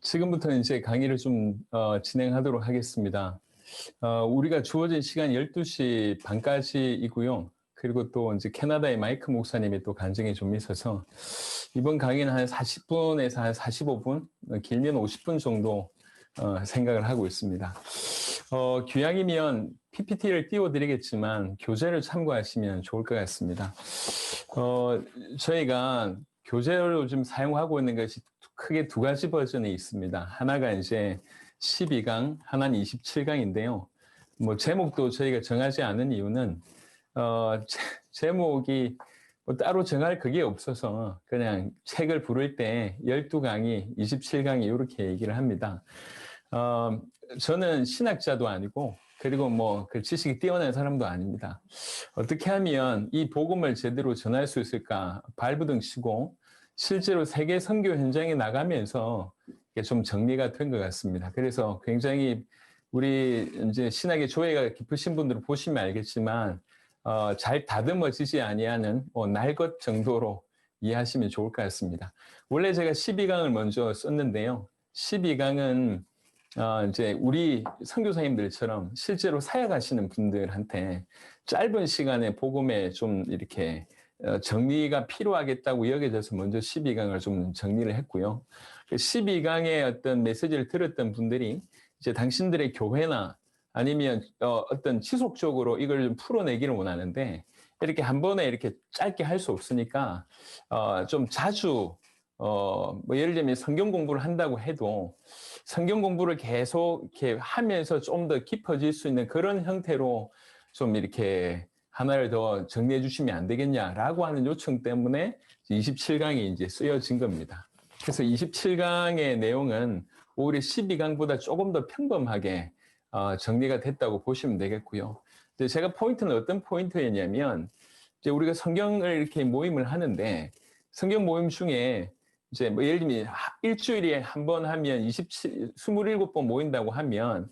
지금부터 이제 강의를 좀 진행하도록 하겠습니다. 우리가 주어진 시간 12시 반까지이고요. 그리고 또 이제 캐나다의 마이크 목사님이 또 간증이 좀 있어서 이번 강의는 한 40분에서 한 45분, 길면 50분 정도 생각을 하고 있습니다. 귀향이면 PPT를 띄워드리겠지만 교재를 참고하시면 좋을 것 같습니다. 저희가 교재로 좀 사용하고 있는 것이 크게 두 가지 버전이 있습니다. 하나가 이제 12강, 하나는 27강인데요. 뭐 제목도 저희가 정하지 않은 이유는 제목이 뭐 따로 정할 그게 없어서 그냥 책을 부를 때 12강이, 27강이 이렇게 얘기를 합니다. 저는 신학자도 아니고 그리고 뭐 그 지식이 뛰어난 사람도 아닙니다. 어떻게 하면 이 복음을 제대로 전할 수 있을까 발부둥 치고 실제로 세계 선교 현장에 나가면서 좀 정리가 된 것 같습니다. 그래서 굉장히 우리 이제 신학의 조예가 깊으신 분들은 보시면 알겠지만 잘 다듬어지지 아니하는 날 것 정도로 이해하시면 좋을 것 같습니다. 원래 제가 12강을 먼저 썼는데요. 12강은 이제 우리 선교사님들처럼 실제로 사역하시는 분들한테 짧은 시간에 복음에 좀 이렇게 정리가 필요하겠다고 여겨져서 먼저 12강을 좀 정리를 했고요. 12강의 어떤 메시지를 들었던 분들이 이제 당신들의 교회나 아니면 어떤 지속적으로 이걸 좀 풀어내기를 원하는데 이렇게 한 번에 이렇게 짧게 할 수 없으니까 좀 자주 뭐 예를 들면 성경 공부를 한다고 해도 성경 공부를 계속 이렇게 하면서 좀 더 깊어질 수 있는 그런 형태로 좀 이렇게 하나를 더 정리해 주시면 안 되겠냐라고 하는 요청 때문에 27강이 이제 쓰여진 겁니다. 그래서 27강의 내용은 오히려 12강보다 조금 더 평범하게 정리가 됐다고 보시면 되겠고요. 이제 제가 포인트는 어떤 포인트였냐면 이제 우리가 성경을 이렇게 모임을 하는데 성경 모임 중에 이제 뭐 예를 들면 일주일에 한 번 하면 27번 모인다고 하면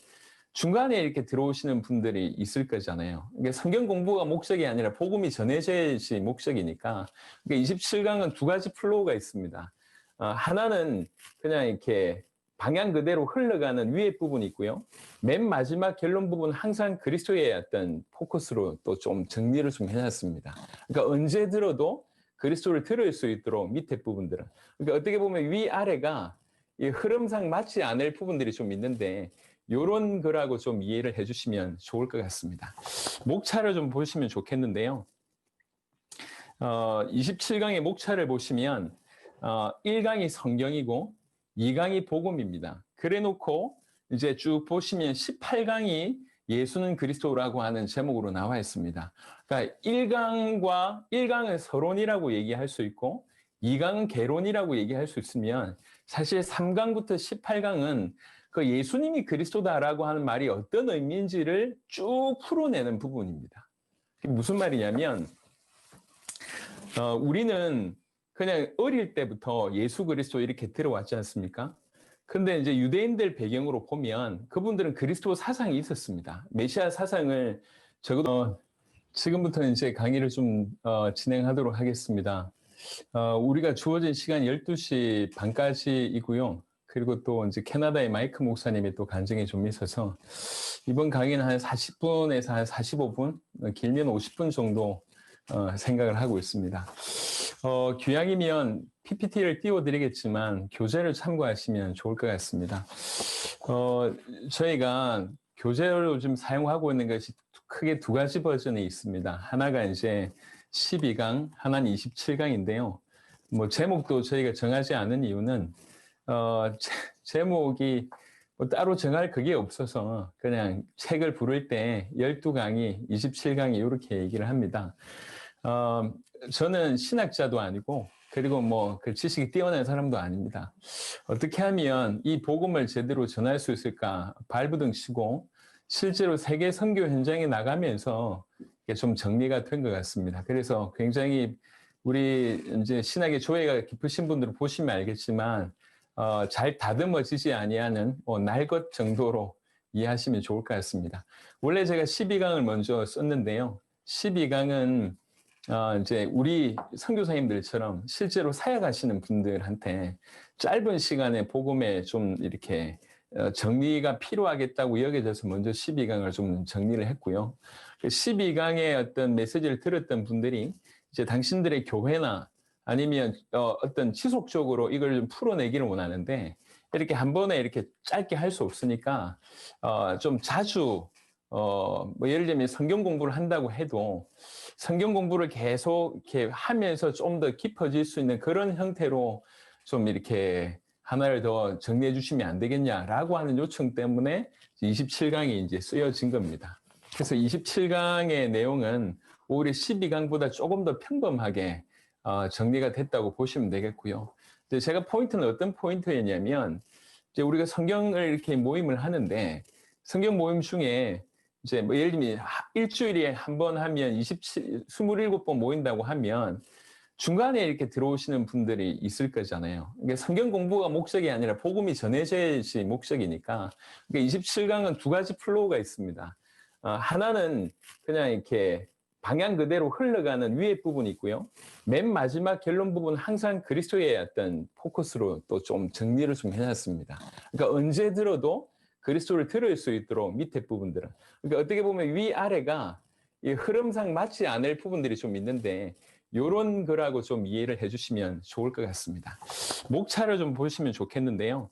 중간에 이렇게 들어오시는 분들이 있을 거잖아요. 그러니까 성경 공부가 목적이 아니라 복음이 전해져야지 목적이니까. 그러니까 27강은 두 가지 플로우가 있습니다. 하나는 그냥 이렇게 방향 그대로 흘러가는 위에 부분이 있고요. 맨 마지막 결론 부분은 항상 그리스도의 어떤 포커스로 또 좀 정리를 좀 해놨습니다. 그러니까 언제 들어도 그리스도를 들을 수 있도록 밑에 부분들은. 그러니까 어떻게 보면 위아래가 이 흐름상 맞지 않을 부분들이 좀 있는데 요런 거라고 좀 이해를 해주시면 좋을 것 같습니다. 목차를 좀 보시면 좋겠는데요. 27강의 목차를 보시면 1강이 성경이고 2강이 복음입니다. 그래 놓고 이제 쭉 보시면 18강이 예수는 그리스도라고 하는 제목으로 나와 있습니다. 그러니까 1강은 서론이라고 얘기할 수 있고 2강은 개론이라고 얘기할 수 있으면 사실 3강부터 18강은 그 예수님이 그리스도다라고 하는 말이 어떤 의미인지를 쭉 풀어내는 부분입니다. 무슨 말이냐면 우리는 그냥 어릴 때부터 예수 그리스도 이렇게 들어왔지 않습니까? 근데 이제 유대인들 배경으로 보면 그분들은 그리스도 사상이 있었습니다. 메시아 사상을 적어도 지금부터 이제 강의를 좀 진행하도록 하겠습니다. 우리가 주어진 시간 12시 반까지이고요. 그리고 또 이제 캐나다의 마이크 목사님이 또 간증이 좀 있어서 이번 강의는 한 40분에서 한 45분, 길면 50분 정도 생각을 하고 있습니다. 귀향이면 PPT를 띄워드리겠지만 교재를 참고하시면 좋을 것 같습니다. 저희가 교재로 좀 사용하고 있는 것이 크게 두 가지 버전이 있습니다. 하나가 이제 12강, 하나는 27강인데요. 뭐 제목도 저희가 정하지 않은 이유는 제목이 뭐 따로 정할 그게 없어서 그냥 책을 부를 때 12강이, 27강이 이렇게 얘기를 합니다. 저는 신학자도 아니고 그리고 뭐 그 지식이 뛰어난 사람도 아닙니다. 어떻게 하면 이 복음을 제대로 전할 수 있을까 발부둥 치고 실제로 세계 선교 현장에 나가면서 좀 정리가 된 것 같습니다. 그래서 굉장히 우리 이제 신학의 조예가 깊으신 분들은 보시면 알겠지만 잘 다듬어지지 아니하는 날 것 정도로 이해하시면 좋을 것 같습니다. 원래 제가 12강을 먼저 썼는데요. 12강은 이제 우리 선교사님들처럼 실제로 사역하시는 분들한테 짧은 시간에 복음에 좀 이렇게 정리가 필요하겠다고 여겨져서 먼저 12강을 좀 정리를 했고요. 12강의 어떤 메시지를 들었던 분들이 이제 당신들의 교회나 아니면 어떤 지속적으로 이걸 좀 풀어내기를 원하는데 이렇게 한 번에 이렇게 짧게 할 수 없으니까 좀 자주 뭐 예를 들면 성경 공부를 한다고 해도 성경 공부를 계속 이렇게 하면서 좀 더 깊어질 수 있는 그런 형태로 좀 이렇게 하나를 더 정리해 주시면 안 되겠냐라고 하는 요청 때문에 27강이 이제 쓰여진 겁니다. 그래서 27강의 내용은 오히려 12강보다 조금 더 평범하게 정리가 됐다고 보시면 되겠고요. 근데 제가 포인트는 어떤 포인트였냐면 이제 우리가 성경을 이렇게 모임을 하는데 성경 모임 중에 이제 뭐 예를 들면 일주일에 한 번 하면 27번 모인다고 하면 중간에 이렇게 들어오시는 분들이 있을 거잖아요. 그러니까 성경 공부가 목적이 아니라 복음이 전해져야지 목적이니까. 그러니까 27강은 두 가지 플로우가 있습니다. 하나는 그냥 이렇게 방향 그대로 흘러가는 위에 부분이 있고요. 맨 마지막 결론 부분은 항상 그리스도의 어떤 포커스로 또 좀 정리를 좀 해놨습니다. 그러니까 언제 들어도 그리스도를 들을 수 있도록 밑에 부분들은. 그러니까 어떻게 보면 위아래가 이 흐름상 맞지 않을 부분들이 좀 있는데 이런 거라고 좀 이해를 해주시면 좋을 것 같습니다. 목차를 좀 보시면 좋겠는데요.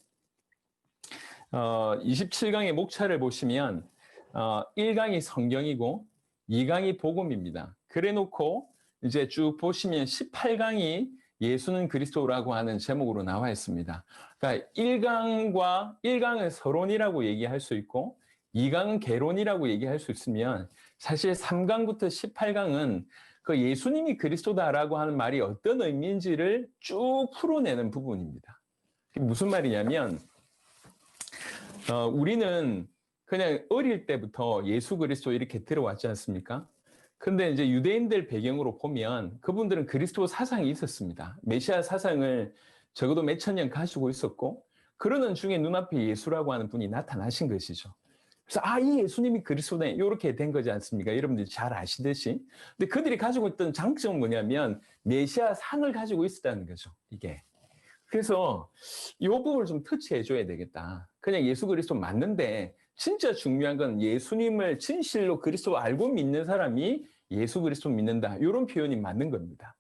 27강의 목차를 보시면 1강이 성경이고 2강이 복음입니다. 그래 놓고 이제 쭉 보시면 18강이 예수는 그리스도라고 하는 제목으로 나와 있습니다. 그러니까 1강은 서론이라고 얘기할 수 있고 2강은 개론이라고 얘기할 수 있으면 사실 3강부터 18강은 그 예수님이 그리스도다라고 하는 말이 어떤 의미인지를 쭉 풀어내는 부분입니다. 무슨 말이냐면 우리는 그냥 어릴 때부터 예수 그리스도 이렇게 들어왔지 않습니까? 근데 이제 유대인들 배경으로 보면 그분들은 그리스도 사상이 있었습니다. 메시아 사상을 적어도 몇천 년 가지고 있었고 그러는 중에 눈앞에 예수라고 하는 분이 나타나신 것이죠. 그래서 이 예수님이 그리스도네 이렇게 된 거지 않습니까? 여러분들이 잘 아시듯이. 근데 그들이 가지고 있던 장점은 뭐냐면 메시아 상을 가지고 있었다는 거죠. 이게. 그래서 이 부분을 좀 터치해 줘야 되겠다. 그냥 예수 그리스도 맞는데 진짜 중요한 건 예수님을 진실로 그리스도 알고 믿는 사람이 예수 그리스도 믿는다. 이런 표현이 맞는 겁니다.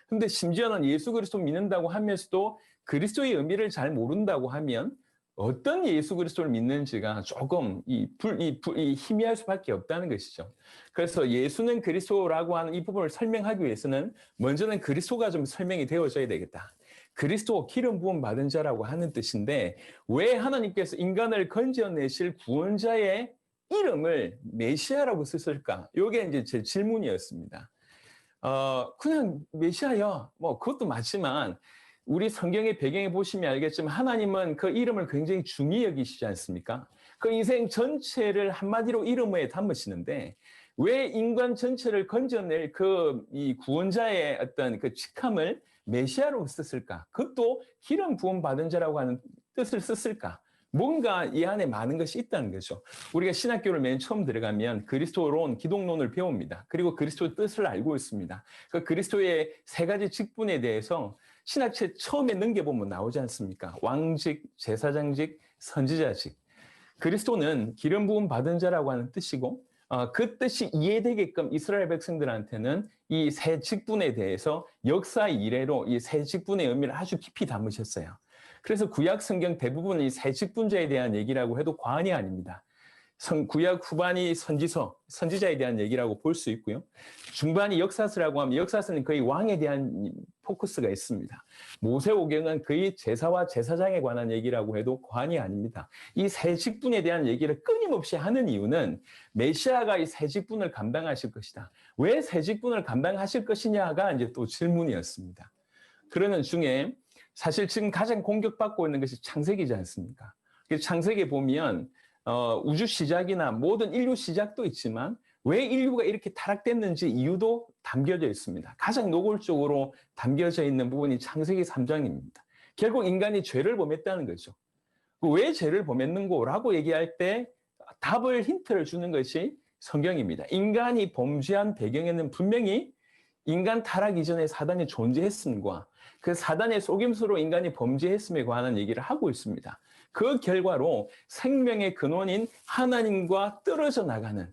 근데 심지어는 예수 그리스도 믿는다고 하면서도 그리스도의 의미를 잘 모른다고 하면 어떤 예수 그리스도를 믿는지가 조금 희미할 수밖에 없다는 것이죠. 그래서 예수는 그리스도라고 하는 이 부분을 설명하기 위해서는 먼저는 그리스도가 좀 설명이 되어져야 되겠다. 그리스도 기름 부음 받은 자라고 하는 뜻인데 왜 하나님께서 인간을 건져내실 구원자의 이름을 메시아라고 쓰실까? 이게 이제 제 질문이었습니다. 그냥 메시아야. 뭐 그것도 맞지만 우리 성경의 배경에 보시면 알겠지만 하나님은 그 이름을 굉장히 중히 여기시지 않습니까? 그 인생 전체를 한마디로 이름에 담으시는데 왜 인간 전체를 건져낼 이 구원자의 어떤 그 직함을 메시아로 썼을까? 그것도 기름 부음 받은 자라고 하는 뜻을 썼을까? 뭔가 이 안에 많은 것이 있다는 거죠. 우리가 신학교를 맨 처음 들어가면 그리스도론, 기독론을 배웁니다. 그리고 그리스도의 뜻을 알고 있습니다. 그 그리스도의 세 가지 직분에 대해서 신학책 처음에 넘겨보면 나오지 않습니까? 왕직, 제사장직, 선지자직. 그리스도는 기름 부음 받은 자라고 하는 뜻이고 그 뜻이 이해되게끔 이스라엘 백성들한테는 이 세 직분에 대해서 역사 이래로 이 세 직분의 의미를 아주 깊이 담으셨어요. 그래서 구약 성경 대부분 이 세 직분자에 대한 얘기라고 해도 과언이 아닙니다. 구약 후반이 선지자에 대한 얘기라고 볼 수 있고요. 중반이 역사서라고 하면 역사서는 거의 왕에 대한 포커스가 있습니다. 모세오경은 거의 제사와 제사장에 관한 얘기라고 해도 과언이 아닙니다. 이 세 직분에 대한 얘기를 끊임없이 하는 이유는 메시아가 이 세 직분을 감당하실 것이다. 왜 세 직분을 감당하실 것이냐가 이제 또 질문이었습니다. 그러는 중에 사실 지금 가장 공격받고 있는 것이 창세기지 않습니까? 창세기에 보면 우주 시작이나 모든 인류 시작도 있지만 왜 인류가 이렇게 타락됐는지 이유도 담겨져 있습니다. 가장 노골적으로 담겨져 있는 부분이 창세기 3장입니다. 결국 인간이 죄를 범했다는 거죠. 왜 죄를 범했는고라고 얘기할 때 답을 힌트를 주는 것이 성경입니다. 인간이 범죄한 배경에는 분명히 인간 타락 이전에 사단이 존재했음과 그 사단의 속임수로 인간이 범죄했음에 관한 얘기를 하고 있습니다. 그 결과로 생명의 근원인 하나님과 떨어져 나가는,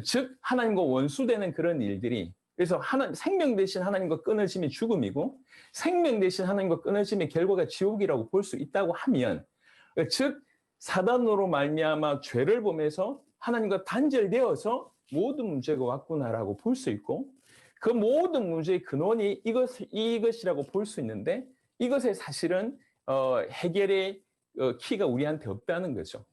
즉 하나님과 원수되는 그런 일들이, 그래서 생명 대신 하나님과 끊어짐이 죽음이고 생명 대신 하나님과 끊어짐의 결과가 지옥이라고 볼 수 있다고 하면, 즉 사단으로 말미암아 죄를 범해서 하나님과 단절되어서 모든 문제가 왔구나라고 볼 수 있고, 그 모든 문제의 근원이 이것이라고 볼 수 있는데, 이것의 사실은 해결의 키가 우리한테 없다는 거죠.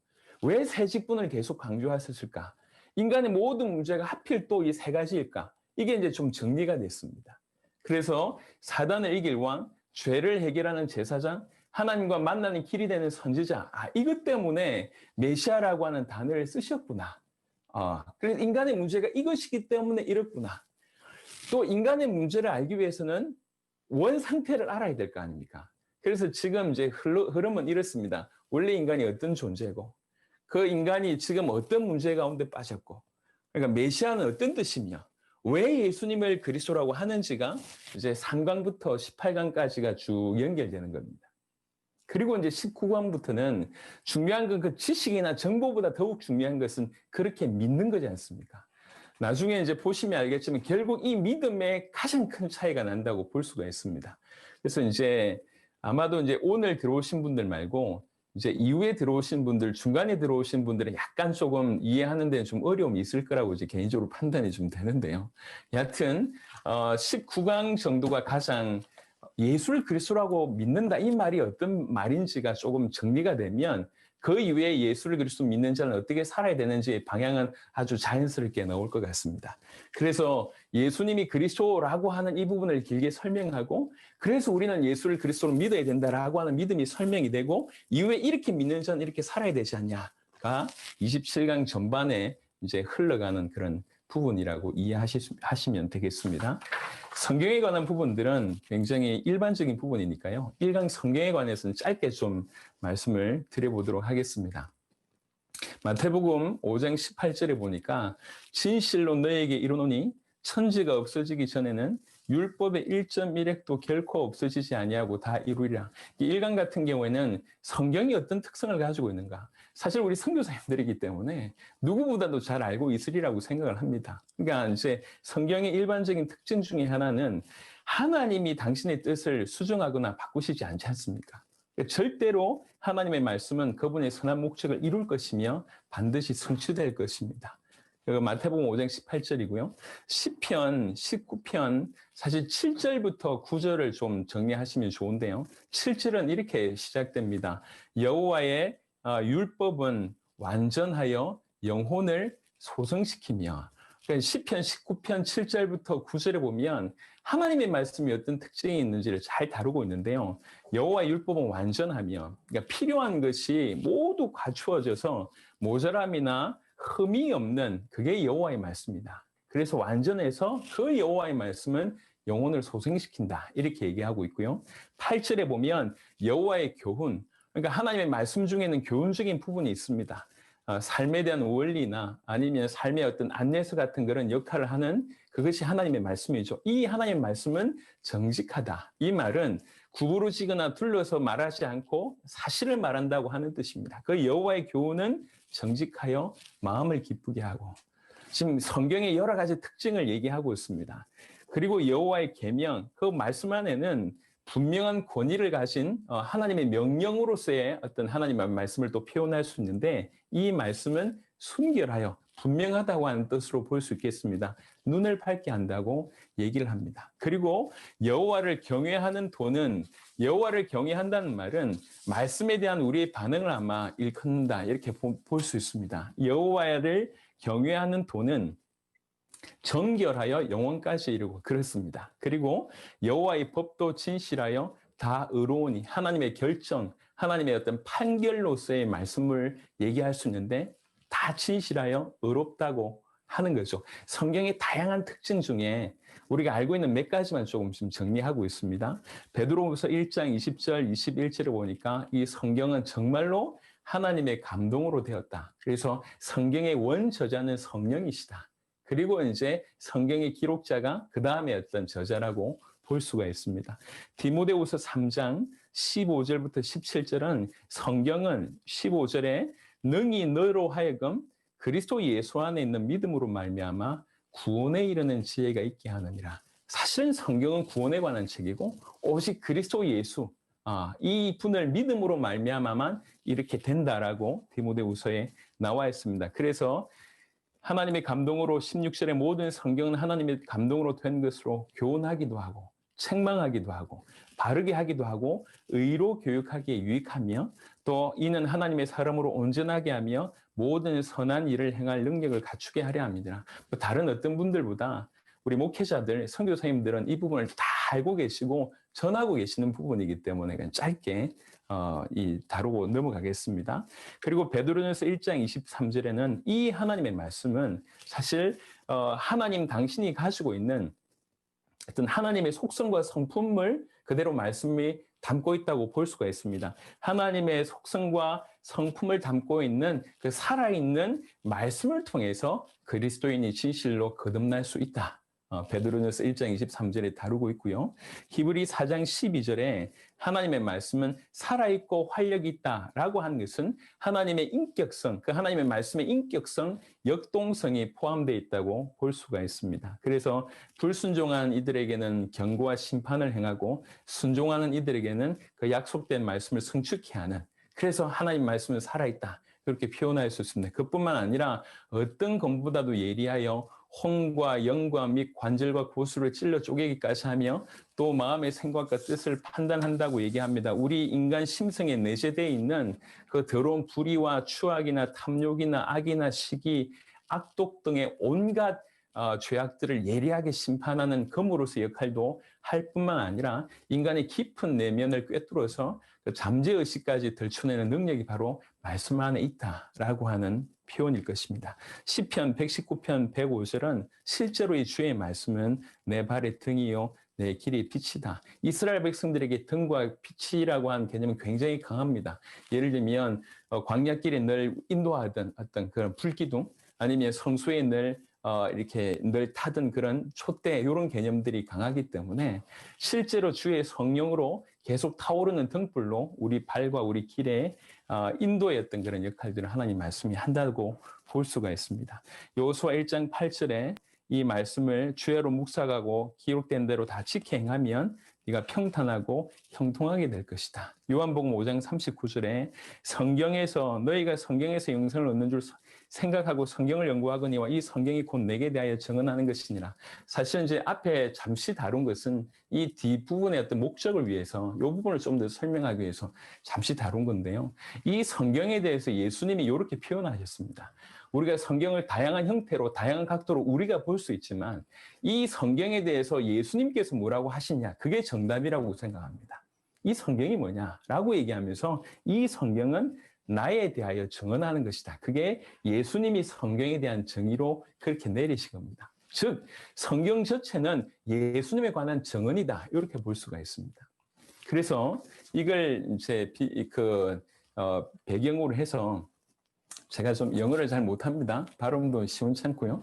왜 세 직분을 계속 강조하셨을까? 인간의 모든 문제가 하필 또 이 세 가지일까? 이게 이제 좀 정리가 됐습니다. 그래서 사단을 이길 왕, 죄를 해결하는 제사장, 하나님과 만나는 길이 되는 선지자, 이것 때문에 메시아라고 하는 단어를 쓰셨구나. 그래서 인간의 문제가 이것이기 때문에 이렇구나. 또 인간의 문제를 알기 위해서는 원 상태를 알아야 될 거 아닙니까? 그래서 지금 이제 흐름은 이렇습니다. 원래 인간이 어떤 존재고, 그 인간이 지금 어떤 문제 가운데 빠졌고, 그러니까 메시아는 어떤 뜻이며, 왜 예수님을 그리스도라고 하는지가 이제 3강부터 18강까지가 쭉 연결되는 겁니다. 그리고 이제 19강부터는 중요한 건 그 지식이나 정보보다 더욱 중요한 것은 그렇게 믿는 거지 않습니까? 나중에 이제 보시면 알겠지만 결국 이 믿음에 가장 큰 차이가 난다고 볼 수가 있습니다. 그래서 이제 아마도 이제 오늘 들어오신 분들 말고 이제 이후에 들어오신 분들, 중간에 들어오신 분들은 약간 조금 이해하는 데는 좀 어려움이 있을 거라고 이제 개인적으로 판단이 좀 되는데요. 여하튼 19강 정도가 가장 예수를 그리스도라고 믿는다, 이 말이 어떤 말인지가 조금 정리가 되면 그 이후에 예수를 그리스도 믿는 자는 어떻게 살아야 되는지의 방향은 아주 자연스럽게 나올 것 같습니다. 그래서 예수님이 그리스도라고 하는 이 부분을 길게 설명하고, 그래서 우리는 예수를 그리스도로 믿어야 된다라고 하는 믿음이 설명이 되고, 이후에 이렇게 믿는 자는 이렇게 살아야 되지 않냐가 27강 전반에 이제 흘러가는 그런 부분이라고 이해하시면 되겠습니다. 성경에 관한 부분들은 굉장히 일반적인 부분이니까요. 1강 성경에 관해서는 짧게 좀 말씀을 드려보도록 하겠습니다. 마태복음 5장 18절에 보니까 진실로 너에게 이르노니 천지가 없어지기 전에는 율법의 1.1획도 결코 없어지지 아니하고 다 이루리라. 이 1강 같은 경우에는 성경이 어떤 특성을 가지고 있는가? 사실 우리 선교사님들이기 때문에 누구보다도 잘 알고 있으리라고 생각을 합니다. 그러니까 이제 성경의 일반적인 특징 중에 하나는 하나님이 당신의 뜻을 수정하거나 바꾸시지 않지 않습니까? 절대로 하나님의 말씀은 그분의 선한 목적을 이룰 것이며 반드시 성취될 것입니다. 마태복음 5장 18절이고요. 시편 19편 사실 7절부터 9절을 좀 정리하시면 좋은데요. 7절은 이렇게 시작됩니다. 여호와의 율법은 완전하여 영혼을 소성시키며. 그러니까 시편 19편 7절부터 9절에 보면 하나님의 말씀이 어떤 특징이 있는지를 잘 다루고 있는데요. 여호와의 율법은 완전하며, 그러니까 필요한 것이 모두 갖추어져서 모자람이나 흠이 없는, 그게 여호와의 말씀이다. 그래서 완전해서 그 여호와의 말씀은 영혼을 소생시킨다, 이렇게 얘기하고 있고요. 8절에 보면 여호와의 교훈, 그러니까 하나님의 말씀 중에는 교훈적인 부분이 있습니다. 삶에 대한 원리나 아니면 삶의 어떤 안내서 같은 그런 역할을 하는, 그것이 하나님의 말씀이죠. 이 하나님의 말씀은 정직하다. 이 말은 구부러지거나 둘러서 말하지 않고 사실을 말한다고 하는 뜻입니다. 그 여호와의 교훈은 정직하여 마음을 기쁘게 하고, 지금 성경의 여러 가지 특징을 얘기하고 있습니다. 그리고 여호와의 계명, 그 말씀 안에는 분명한 권위를 가진 하나님의 명령으로서의 어떤 하나님의 말씀을 또 표현할 수 있는데, 이 말씀은 순결하여 분명하다고 하는 뜻으로 볼 수 있겠습니다. 눈을 밝게 한다고 얘기를 합니다. 그리고 여호와를 경외하는 도는, 여호와를 경외한다는 말은 말씀에 대한 우리의 반응을 아마 일컫는다, 이렇게 볼 수 있습니다. 여호와를 경외하는 도는 정결하여 영원까지 이르고 그렇습니다. 그리고 여호와의 법도 진실하여 다 의로우니, 하나님의 결정, 하나님의 어떤 판결로서의 말씀을 얘기할 수 있는데 다 진실하여 의롭다고 하는 거죠. 성경의 다양한 특징 중에 우리가 알고 있는 몇 가지만 조금 좀 정리하고 있습니다. 베드로후서 1장 20절, 21절을 보니까 이 성경은 정말로 하나님의 감동으로 되었다. 그래서 성경의 원저자는 성령이시다. 그리고 이제 성경의 기록자가 그 다음에 어떤 저자라고 볼 수가 있습니다. 디모데후서 3장 15절부터 17절은 성경은 15절에 능히 너로 하여금 그리스도 예수 안에 있는 믿음으로 말미암아 구원에 이르는 지혜가 있게 하느니라. 사실은 성경은 구원에 관한 책이고 오직 그리스도 예수 이 분을 믿음으로 말미암아만 이렇게 된다라고 디모데후서에 나와 있습니다. 그래서 하나님의 감동으로 16절에 모든 성경은 하나님의 감동으로 된 것으로 교훈하기도 하고 책망하기도 하고 바르게 하기도 하고 의로 교육하기에 유익하며 또 이는 하나님의 사람으로 온전하게 하며 모든 선한 일을 행할 능력을 갖추게 하려 합니다. 다른 어떤 분들보다 우리 목회자들, 선교사님들은 이 부분을 다 알고 계시고 전하고 계시는 부분이기 때문에 그냥 짧게 다루고 넘어가겠습니다. 그리고 베드로전서 1장 23절에는 이 하나님의 말씀은 사실 하나님 당신이 가지고 있는 어떤 하나님의 속성과 성품을 그대로 말씀이 담고 있다고 볼 수가 있습니다. 하나님의 속성과 성품을 담고 있는 그 살아있는 말씀을 통해서 그리스도인이 진실로 거듭날 수 있다. 베드로전서 1장 23절에 다루고 있고요. 히브리 4장 12절에 하나님의 말씀은 살아있고 활력이 있다라고 하는 것은 하나님의 인격성, 그 하나님의 말씀의 인격성, 역동성이 포함되어 있다고 볼 수가 있습니다. 그래서 불순종한 이들에게는 경고와 심판을 행하고 순종하는 이들에게는 그 약속된 말씀을 성취케 하는, 그래서 하나님 말씀은 살아있다. 그렇게 표현할 수 있습니다. 그뿐만 아니라 어떤 것보다도 예리하여 혼과 영과 및 관절과 고수를 찔러 쪼개기까지 하며 또 마음의 생각과 뜻을 판단한다고 얘기합니다. 우리 인간 심성에 내재되어 있는 그 더러운 불의와 추악이나 탐욕이나 악이나 시기, 악독 등의 온갖 죄악들을 예리하게 심판하는 검으로서 역할도 할 뿐만 아니라 인간의 깊은 내면을 꿰뚫어서 그 잠재의식까지 들춰내는 능력이 바로 말씀 안에 있다라고 하는 표현일 것입니다. 시편 119편 105절은 실제로 이 주의 말씀은 내 발의 등이요 내 길의 빛이다. 이스라엘 백성들에게 등과 빛이라고 하는 개념은 굉장히 강합니다. 예를 들면 광야길에 늘 인도하던 어떤 그런 불기둥 아니면 성소에 늘 이렇게 늘 타던 그런 촛대 이런 개념들이 강하기 때문에 실제로 주의 성령으로 계속 타오르는 등불로 우리 발과 우리 길에 인도의 어떤 그런 역할들을 하나님 말씀이 한다고 볼 수가 있습니다. 여호수아 1장 8절에 이 말씀을 주야로 묵상하고 기록된 대로 다 지켜 행하면 네가 평탄하고 형통하게 될 것이다. 요한복음 5장 39절에 너희가 성경에서 영생을 얻는 줄 생각하고 성경을 연구하거니와 이 성경이 곧 내게 대하여 증언하는 것이니라. 사실은 이제 앞에 잠시 다룬 것은 이 뒷부분의 어떤 목적을 위해서 이 부분을 좀 더 설명하기 위해서 잠시 다룬 건데요. 이 성경에 대해서 예수님이 이렇게 표현하셨습니다. 우리가 성경을 다양한 형태로 다양한 각도로 우리가 볼 수 있지만 이 성경에 대해서 예수님께서 뭐라고 하시냐, 그게 정답이라고 생각합니다. 이 성경이 뭐냐라고 얘기하면서 이 성경은 나에 대하여 증언하는 것이다. 그게 예수님이 성경에 대한 정의로 그렇게 내리신 겁니다. 즉 성경 자체는 예수님에 관한 증언이다. 이렇게 볼 수가 있습니다. 그래서 이걸 이제 배경으로 해서 제가 좀 영어를 잘 못합니다. 발음도 시원찮고요.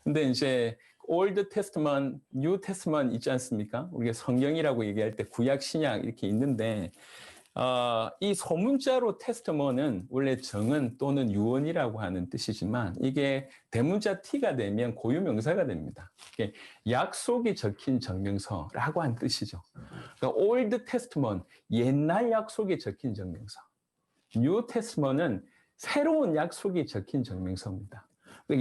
근데 이제 Old Testament, New Testament 있지 않습니까? 우리가 성경이라고 얘기할 때 구약, 신약 이렇게 있는데 이 소문자로 테스트먼은 원래 정은 또는 유언이라고 하는 뜻이지만 이게 대문자 T가 되면 고유명사가 됩니다. 이게 약속이 적힌 정명서라고 하는 뜻이죠. 그러니까 Old Testament, 옛날 약속이 적힌 정명서. New Testament은 새로운 약속이 적힌 정명서입니다.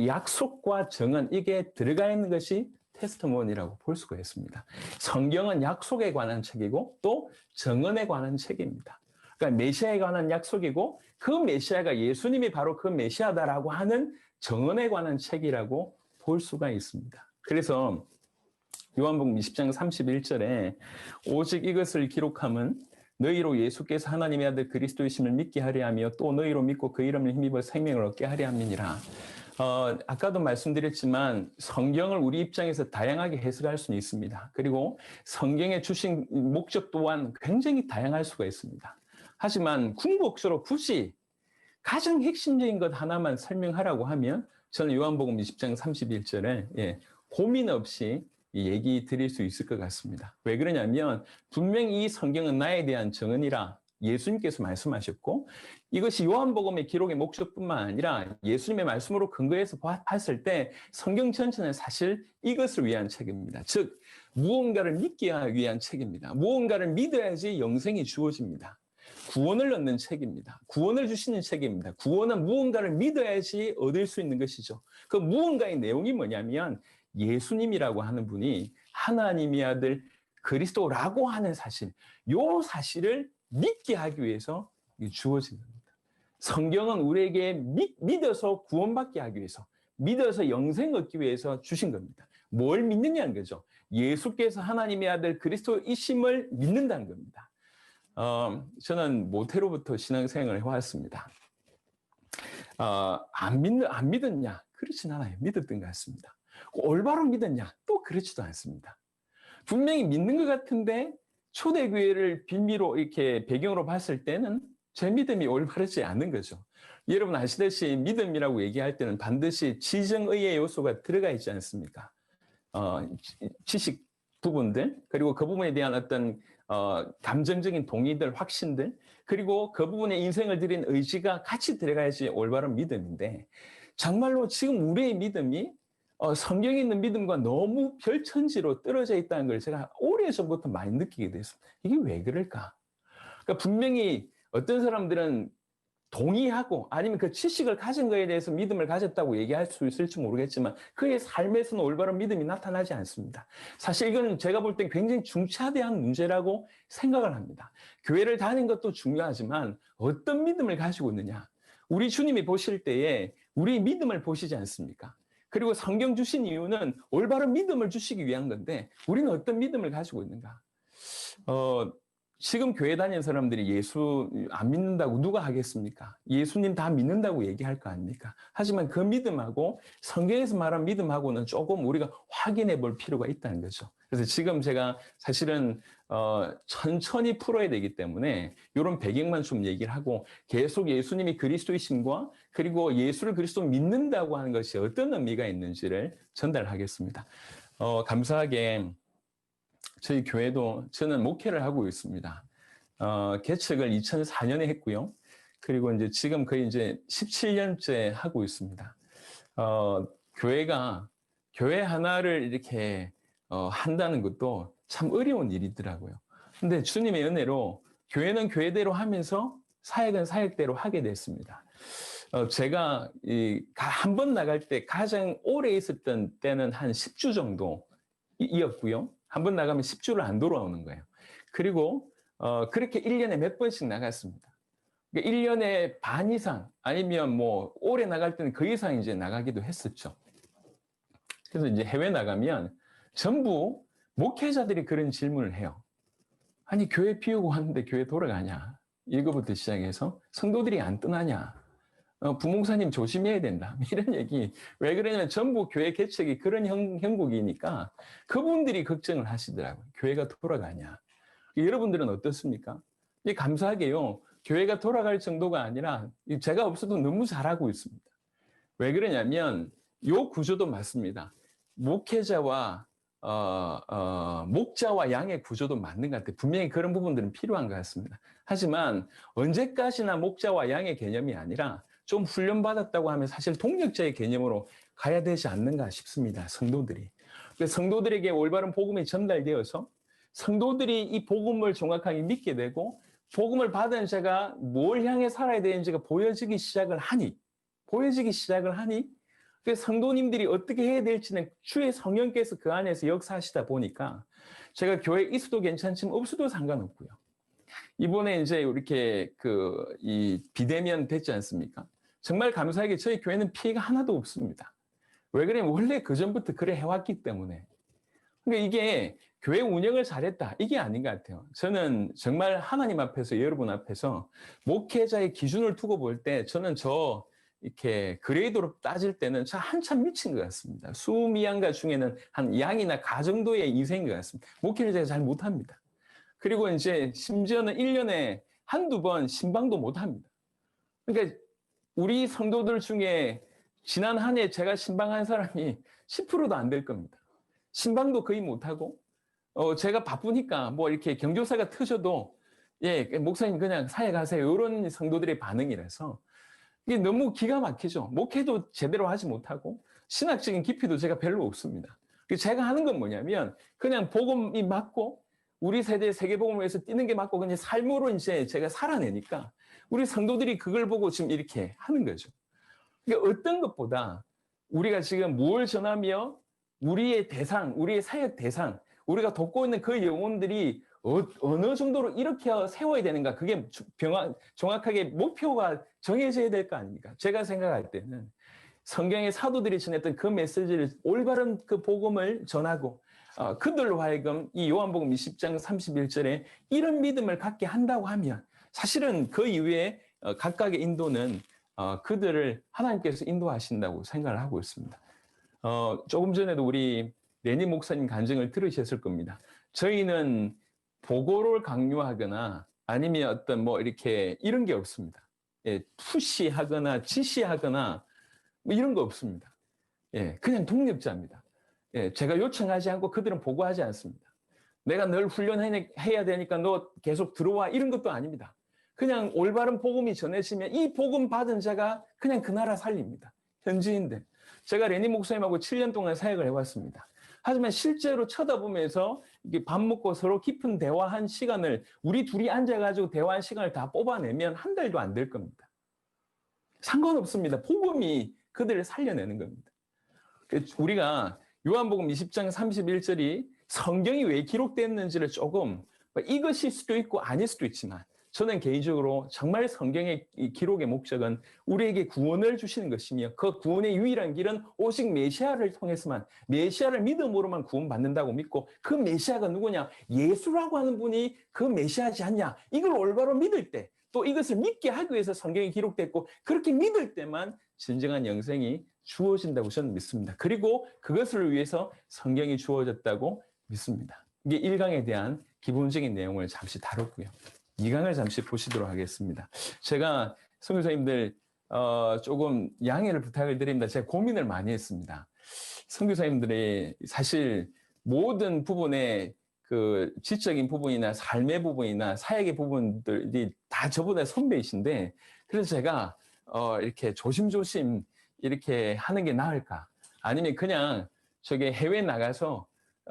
약속과 정은 이게 들어가 있는 것이 테스트몬이라고 볼 수가 있습니다. 성경은 약속에 관한 책이고 또 정언에 관한 책입니다. 그러니까 메시아에 관한 약속이고 그 메시아가 예수님이 바로 그 메시아다라고 하는 정언에 관한 책이라고 볼 수가 있습니다. 그래서 요한복음 20장 31절에 오직 이것을 기록함은 너희로 예수께서 하나님의 아들 그리스도이심을 믿게 하려 하며 또 너희로 믿고 그 이름을 힘입어 생명을 얻게 하려 함이니라. 아까도 말씀드렸지만 성경을 우리 입장에서 다양하게 해석할 수는 있습니다. 그리고 성경에 주신 목적 또한 굉장히 다양할 수가 있습니다. 하지만 궁극적으로 굳이 가장 핵심적인 것 하나만 설명하라고 하면 저는 요한복음 20장 31절에 고민 없이 얘기 드릴 수 있을 것 같습니다. 왜 그러냐면 분명히 이 성경은 나에 대한 증언이라 예수님께서 말씀하셨고 이것이 요한복음의 기록의 목적뿐만 아니라 예수님의 말씀으로 근거해서 봤을 때 성경 전체는 사실 이것을 위한 책입니다. 즉 무언가를 믿기 위한 책입니다. 무언가를 믿어야지 영생이 주어집니다. 구원을 얻는 책입니다. 구원을 주시는 책입니다. 구원은 무언가를 믿어야지 얻을 수 있는 것이죠. 그 무언가의 내용이 뭐냐면 예수님이라고 하는 분이 하나님의 아들 그리스도라고 하는 사실, 요 사실을 믿게 하기 위해서 주어진 겁니다. 성경은 우리에게 믿어서 구원받게 하기 위해서, 믿어서 영생 얻기 위해서 주신 겁니다. 뭘 믿느냐는 거죠. 예수께서 하나님의 아들 그리스도이심을 믿는다는 겁니다. 저는 모태로부터 신앙생활을 해왔습니다. 안 믿었냐? 그렇진 않아요. 믿었던 것 같습니다. 올바로 믿었냐? 또 그렇지도 않습니다. 분명히 믿는 것 같은데 초대교회를 빌미로 이렇게 배경으로 봤을 때는 제 믿음이 올바르지 않은 거죠. 여러분 아시다시피 믿음이라고 얘기할 때는 반드시 지정의의 요소가 들어가 있지 않습니까? 지식 부분들, 그리고 그 부분에 대한 어떤 감정적인 동의들, 확신들, 그리고 그 부분에 인생을 들인 의지가 같이 들어가야지 올바른 믿음인데 정말로 지금 우리의 믿음이 성경에 있는 믿음과 너무 별천지로 떨어져 있다는 걸 제가 오래전부터 많이 느끼게 됐습니다. 이게 왜 그럴까? 그러니까 분명히 어떤 사람들은 동의하고 아니면 그 지식을 가진 거에 대해서 믿음을 가졌다고 얘기할 수 있을지 모르겠지만 그의 삶에서는 올바른 믿음이 나타나지 않습니다. 사실 이건 제가 볼 땐 굉장히 중차대한 문제라고 생각을 합니다. 교회를 다니는 것도 중요하지만 어떤 믿음을 가지고 있느냐. 우리 주님이 보실 때에 우리 믿음을 보시지 않습니까? 그리고 성경 주신 이유는 올바른 믿음을 주시기 위한 건데 우리는 어떤 믿음을 가지고 있는가? 지금 교회 다니는 사람들이 예수 안 믿는다고 누가 하겠습니까? 예수님 다 믿는다고 얘기할 거 아닙니까? 하지만 그 믿음하고 성경에서 말한 믿음하고는 조금 우리가 확인해 볼 필요가 있다는 거죠. 그래서 지금 제가 사실은 천천히 풀어야 되기 때문에 이런 배경만 좀 얘기를 하고 계속 예수님이 그리스도이심과 그리고 예수를 그리스도 믿는다고 하는 것이 어떤 의미가 있는지를 전달하겠습니다. 감사하게 저희 교회도 저는 목회를 하고 있습니다. 개척을 2004년에 했고요. 그리고 이제 지금 거의 이제 17년째 하고 있습니다. 교회 하나를 이렇게 한다는 것도 참 어려운 일이더라고요. 근데 주님의 은혜로 교회는 교회대로 하면서 사역은 사역대로 하게 됐습니다. 제가 한 번 나갈 때 가장 오래 있었던 때는 한 10주 정도이었고요. 한 번 나가면 10주를 안 돌아오는 거예요. 그리고 그렇게 1년에 몇 번씩 나갔습니다. 그러니까 1년에 반 이상 아니면 뭐 오래 나갈 때는 그 이상 이제 나가기도 했었죠. 그래서 이제 해외 나가면 전부 목회자들이 그런 질문을 해요. 아니 교회 비우고 왔는데 교회 돌아가냐? 이거부터 시작해서 성도들이 안 떠나냐? 부목사님 조심해야 된다. 이런 얘기. 왜 그러냐면 전부 교회 개척이 그런 형국이니까 그분들이 걱정을 하시더라고요. 교회가 돌아가냐. 여러분들은 어떻습니까? 감사하게요. 교회가 돌아갈 정도가 아니라 제가 없어도 너무 잘하고 있습니다. 왜 그러냐면 요 구조도 맞습니다. 목회자와 목자와 양의 구조도 맞는 것 같아요. 분명히 그런 부분들은 필요한 것 같습니다. 하지만 언제까지나 목자와 양의 개념이 아니라 좀 훈련받았다고 하면 사실 동력자의 개념으로 가야 되지 않는가 싶습니다. 성도들이. 성도들에게 올바른 복음이 전달되어서 성도들이 이 복음을 정확하게 믿게 되고 복음을 받은 자가 뭘 향해 살아야 되는지가 보여지기 시작을 하니 성도님들이 어떻게 해야 될지는 주의 성령께서 그 안에서 역사하시다 보니까 제가 교회에 있어도 괜찮지만 없어도 상관없고요. 이번에 이제 이렇게 이 비대면 됐지 않습니까? 정말 감사하게 저희 교회는 피해가 하나도 없습니다. 왜 그러냐면 원래 그전부터 그래 해왔기 때문에. 그러니까 이게 교회 운영을 잘했다. 이게 아닌 것 같아요. 저는 정말 하나님 앞에서 여러분 앞에서 목회자의 기준을 두고 볼 때 저는 이렇게 그레이드로 따질 때는 저 한참 미친 것 같습니다. 수미양가 중에는 한 양이나 가 정도의 인생인 것 같습니다. 목회를 제가 잘 못합니다. 그리고 이제 심지어는 1년에 한두 번 신방도 못합니다. 그러니까 우리 성도들 중에 지난 한 해 제가 신방한 사람이 10%도 안 될 겁니다. 신방도 거의 못하고, 제가 바쁘니까 뭐 이렇게 경조사가 터져도, 예, 목사님 그냥 사회 가세요. 이런 성도들의 반응이라서, 이게 너무 기가 막히죠. 목회도 제대로 하지 못하고, 신학적인 깊이도 제가 별로 없습니다. 제가 하는 건 뭐냐면, 그냥 복음이 맞고, 우리 세대 세계복음을 위해서 뛰는 게 맞고, 그냥 삶으로 이제 제가 살아내니까, 우리 성도들이 그걸 보고 지금 이렇게 하는 거죠. 그러니까 어떤 것보다 우리가 지금 무엇을 전하며 우리의 대상, 우리의 사역 대상, 우리가 돕고 있는 그 영혼들이 어느 정도로 이렇게 세워야 되는가, 그게 정확하게 목표가 정해져야 될 거 아닙니까? 제가 생각할 때는 성경의 사도들이 전했던 그 메시지를, 올바른 그 복음을 전하고, 그들로 하여금 이 요한복음 20장 31절에 이런 믿음을 갖게 한다고 하면, 사실은 그 이후에 각각의 인도는 그들을 하나님께서 인도하신다고 생각을 하고 있습니다. 조금 전에도 우리 레니 목사님 간증을 들으셨을 겁니다. 저희는 보고를 강요하거나 아니면 어떤 뭐 이렇게 이런 게 없습니다. 예, 푸시하거나 지시하거나 뭐 이런 거 없습니다. 예, 그냥 독립자입니다. 예, 제가 요청하지 않고 그들은 보고하지 않습니다. 내가 널 훈련해야 되니까 너 계속 들어와, 이런 것도 아닙니다. 그냥 올바른 복음이 전해지면 이 복음 받은 자가 그냥 그 나라 살립니다. 현지인들. 제가 레니 목사님하고 7년 동안 사역을 해왔습니다. 하지만 실제로 쳐다보면서 이게 밥 먹고 서로 깊은 대화한 시간을, 우리 둘이 앉아가지고 대화한 시간을 다 뽑아내면 한 달도 안 될 겁니다. 상관없습니다. 복음이 그들을 살려내는 겁니다. 우리가 요한복음 20장 31절이 성경이 왜 기록됐는지를 조금, 이것일 수도 있고 아닐 수도 있지만, 저는 개인적으로 정말 성경의 기록의 목적은 우리에게 구원을 주시는 것이며, 그 구원의 유일한 길은 오직 메시아를 통해서만, 메시아를 믿음으로만 구원받는다고 믿고, 그 메시아가 누구냐? 예수라고 하는 분이 그 메시아지 않냐? 이걸 올바로 믿을 때, 또 이것을 믿게 하기 위해서 성경이 기록됐고, 그렇게 믿을 때만 진정한 영생이 주어진다고 저는 믿습니다. 그리고 그것을 위해서 성경이 주어졌다고 믿습니다. 이게 1강에 대한 기본적인 내용을 잠시 다뤘고요. 2강을 잠시 보시도록 하겠습니다. 제가 선교사님들 조금 양해를 부탁을 드립니다. 제가 고민을 많이 했습니다. 선교사님들이 사실 모든 부분에 그 지적인 부분이나 삶의 부분이나 사역의 부분들이 다 저보다 선배이신데, 그래서 제가 이렇게 조심조심 이렇게 하는 게 나을까? 아니면 그냥 저게 해외 나가서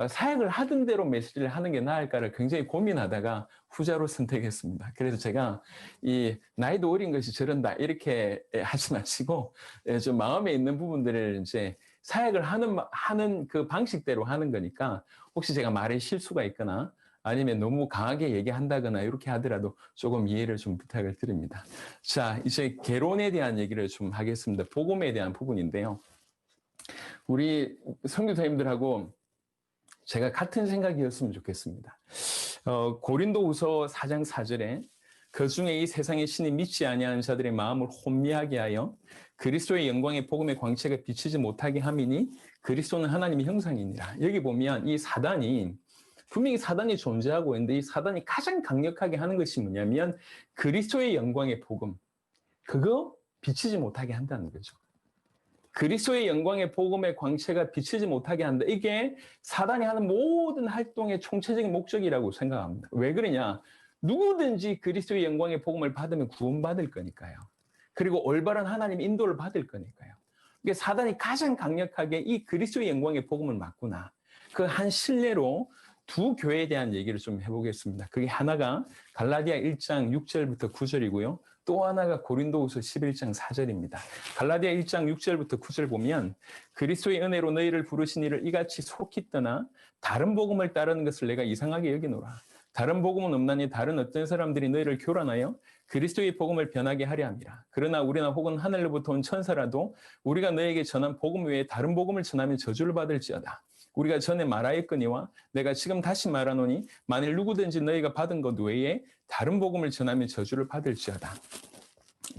사역을 하던 대로 메시지를 하는 게 나을까를 굉장히 고민하다가 후자로 선택했습니다. 그래서 제가 이 나이도 어린 것이 저런다 이렇게 하지 마시고, 좀 마음에 있는 부분들을 이제 사역을 하는 그 방식대로 하는 거니까, 혹시 제가 말에 실수가 있거나 아니면 너무 강하게 얘기한다거나 이렇게 하더라도 조금 이해를 좀 부탁을 드립니다. 자, 이제 개론에 대한 얘기를 좀 하겠습니다. 복음에 대한 부분인데요. 우리 선교사님들하고 제가 같은 생각이었으면 좋겠습니다. 고린도후서 4장 4절에 그 중에 이 세상의 신이 믿지 아니하는 자들의 마음을 혼미하게 하여 그리스도의 영광의 복음의 광채가 비치지 못하게 함이니 그리스도는 하나님의 형상이니라. 여기 보면 이 사단이, 분명히 사단이 존재하고 있는데, 이 사단이 가장 강력하게 하는 것이 뭐냐면 그리스도의 영광의 복음, 그거 비치지 못하게 한다는 거죠. 그리스도의 영광의 복음의 광채가 비치지 못하게 한다. 이게 사단이 하는 모든 활동의 총체적인 목적이라고 생각합니다. 왜 그러냐? 누구든지 그리스도의 영광의 복음을 받으면 구원받을 거니까요. 그리고 올바른 하나님 인도를 받을 거니까요. 이게 사단이 가장 강력하게 이 그리스도의 영광의 복음을 막구나. 그 한 실례로 두 교회에 대한 얘기를 좀 해보겠습니다. 그게 하나가 갈라디아 1장 6절부터 9절이고요. 또 하나가 고린도후서 11장 4절입니다. 갈라디아 1장 6절부터 9절 보면 그리스도의 은혜로 너희를 부르신 이를 이같이 속히 떠나 다른 복음을 따르는 것을 내가 이상하게 여기노라. 다른 복음은 없나니 다른 어떤 사람들이 너희를 교란하여 그리스도의 복음을 변하게 하려 함이라. 그러나 우리나 혹은 하늘로부터 온 천사라도 우리가 너에게 전한 복음 외에 다른 복음을 전하면 저주를 받을지어다. 우리가 전에 말하였거니와 내가 지금 다시 말하노니 만일 누구든지 너희가 받은 것 외에 다른 복음을 전하면 저주를 받을지어다.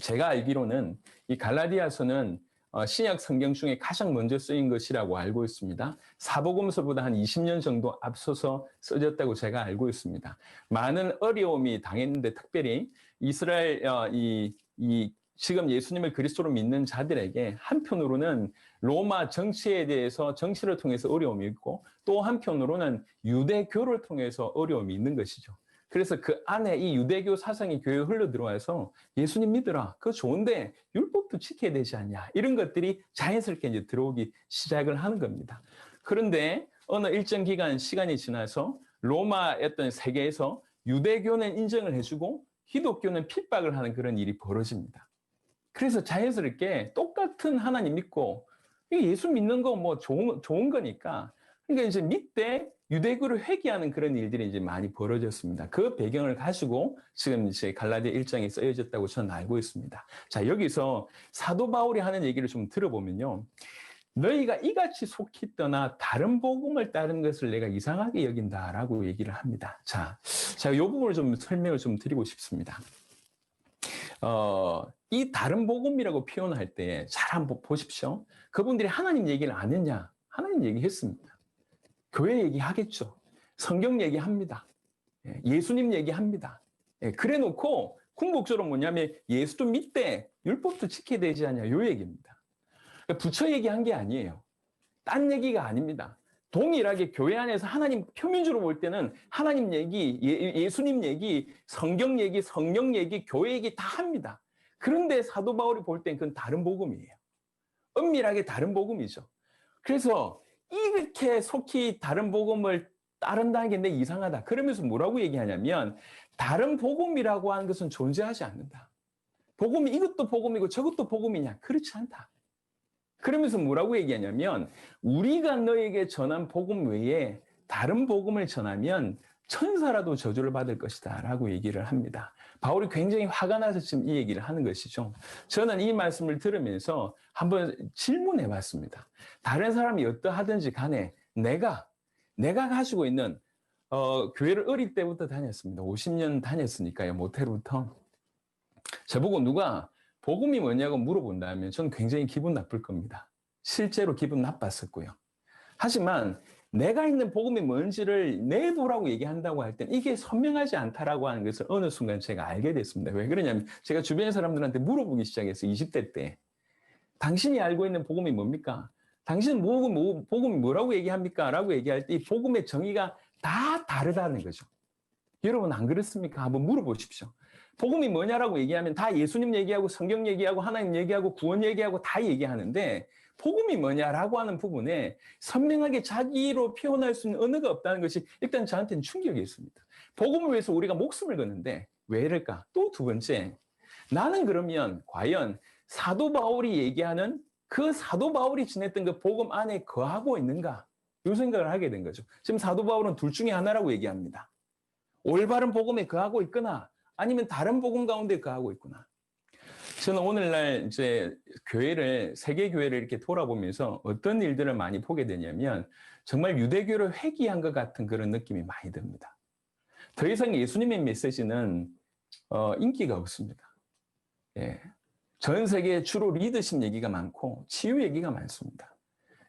제가 알기로는 이 갈라디아서는 신약 성경 중에 가장 먼저 쓰인 것이라고 알고 있습니다. 사복음서보다 한 20년 정도 앞서서 써졌다고 제가 알고 있습니다. 많은 어려움이 당했는데, 특별히 이스라엘 이 지금 예수님을 그리스도로 믿는 자들에게 한편으로는 로마 정치에 대해서 정치를 통해서 어려움이 있고 또 한편으로는 유대교를 통해서 어려움이 있는 것이죠. 그래서 그 안에 이 유대교 사상이 교회에 흘러 들어와서 예수님 믿으라. 그거 좋은데 율법도 지켜야 되지 않냐. 이런 것들이 자연스럽게 이제 들어오기 시작을 하는 겁니다. 그런데 어느 일정 기간 시간이 지나서 로마였던 세계에서 유대교는 인정을 해주고 기독교는 핍박을 하는 그런 일이 벌어집니다. 그래서 자연스럽게 똑같은 하나님 믿고 예수 믿는 거 뭐 좋은 거니까 그러니까 이제 밑에 유대교를 회귀하는 그런 일들이 이제 많이 벌어졌습니다. 그 배경을 가지고 지금 이제 갈라디아 1장에 쓰여졌다고 저는 알고 있습니다. 자, 여기서 사도 바울이 하는 얘기를 좀 들어보면요. 너희가 이같이 속히 떠나 다른 복음을 따르는 것을 내가 이상하게 여긴다라고 얘기를 합니다. 자, 제가 이 부분을 좀 설명을 좀 드리고 싶습니다. 이 다른 복음이라고 표현할 때 잘 한번 보십시오. 그분들이 하나님 얘기를 안 했냐? 하나님 얘기했습니다. 교회 얘기하겠죠. 성경 얘기합니다. 예수님 얘기합니다. 그래 놓고 궁극적으로 뭐냐면 예수도 믿되 율법도 지켜야 되지 않냐? 요 얘기입니다. 부처 얘기한 게 아니에요. 딴 얘기가 아닙니다. 동일하게 교회 안에서 하나님 표면적으로 볼 때는 하나님 얘기, 예수님 얘기, 성경 얘기, 성령 얘기, 교회 얘기 다 합니다. 그런데 사도 바울이 볼 땐 그건 다른 복음이에요. 엄밀하게 다른 복음이죠. 그래서 이렇게 속히 다른 복음을 따른다는 게 내 이상하다. 그러면서 뭐라고 얘기하냐면 다른 복음이라고 하는 것은 존재하지 않는다. 복음이 이것도 복음이고 저것도 복음이냐? 그렇지 않다. 그러면서 뭐라고 얘기하냐면 우리가 너에게 전한 복음 외에 다른 복음을 전하면 천사라도 저주를 받을 것이다 라고 얘기를 합니다. 바울이 굉장히 화가 나서 지금 이 얘기를 하는 것이죠. 저는 이 말씀을 들으면서 한번 질문해 봤습니다. 다른 사람이 어떠하든지 간에 내가 가지고 있는 교회를 어릴 때부터 다녔습니다. 50년 다녔으니까요. 모태로부터. 저보고 누가 복음이 뭐냐고 물어본다면 저는 굉장히 기분 나쁠 겁니다. 실제로 기분 나빴었고요. 하지만 내가 있는 복음이 뭔지를 내보라고 얘기한다고 할 때는 이게 선명하지 않다라고 하는 것을 어느 순간 제가 알게 됐습니다. 왜 그러냐면 제가 주변의 사람들한테 물어보기 시작했어요. 20대 때. 당신이 알고 있는 복음이 뭡니까? 당신은 복음이 뭐라고 얘기합니까? 라고 얘기할 때 이 복음의 정의가 다 다르다는 거죠. 여러분 안 그렇습니까? 한번 물어보십시오. 복음이 뭐냐라고 얘기하면 다 예수님 얘기하고 성경 얘기하고 하나님 얘기하고 구원 얘기하고 다 얘기하는데 복음이 뭐냐라고 하는 부분에 선명하게 자기로 표현할 수 있는 언어가 없다는 것이 일단 저한테는 충격이었습니다. 복음을 위해서 우리가 목숨을 거는데 왜 이럴까? 또 두 번째, 나는 그러면 과연 사도 바울이 얘기하는 그 사도 바울이 지냈던 그 복음 안에 거하고 있는가? 이 생각을 하게 된 거죠. 지금 사도 바울은 둘 중에 하나라고 얘기합니다. 올바른 복음에 거하고 있거나 아니면 다른 복음 가운데 거하고 있구나. 저는 오늘날 이제 세계 교회를 이렇게 돌아보면서 어떤 일들을 많이 보게 되냐면 정말 유대교를 회귀한 것 같은 그런 느낌이 많이 듭니다. 더 이상 예수님의 메시지는 인기가 없습니다. 예. 전 세계에 주로 리더십 얘기가 많고 치유 얘기가 많습니다.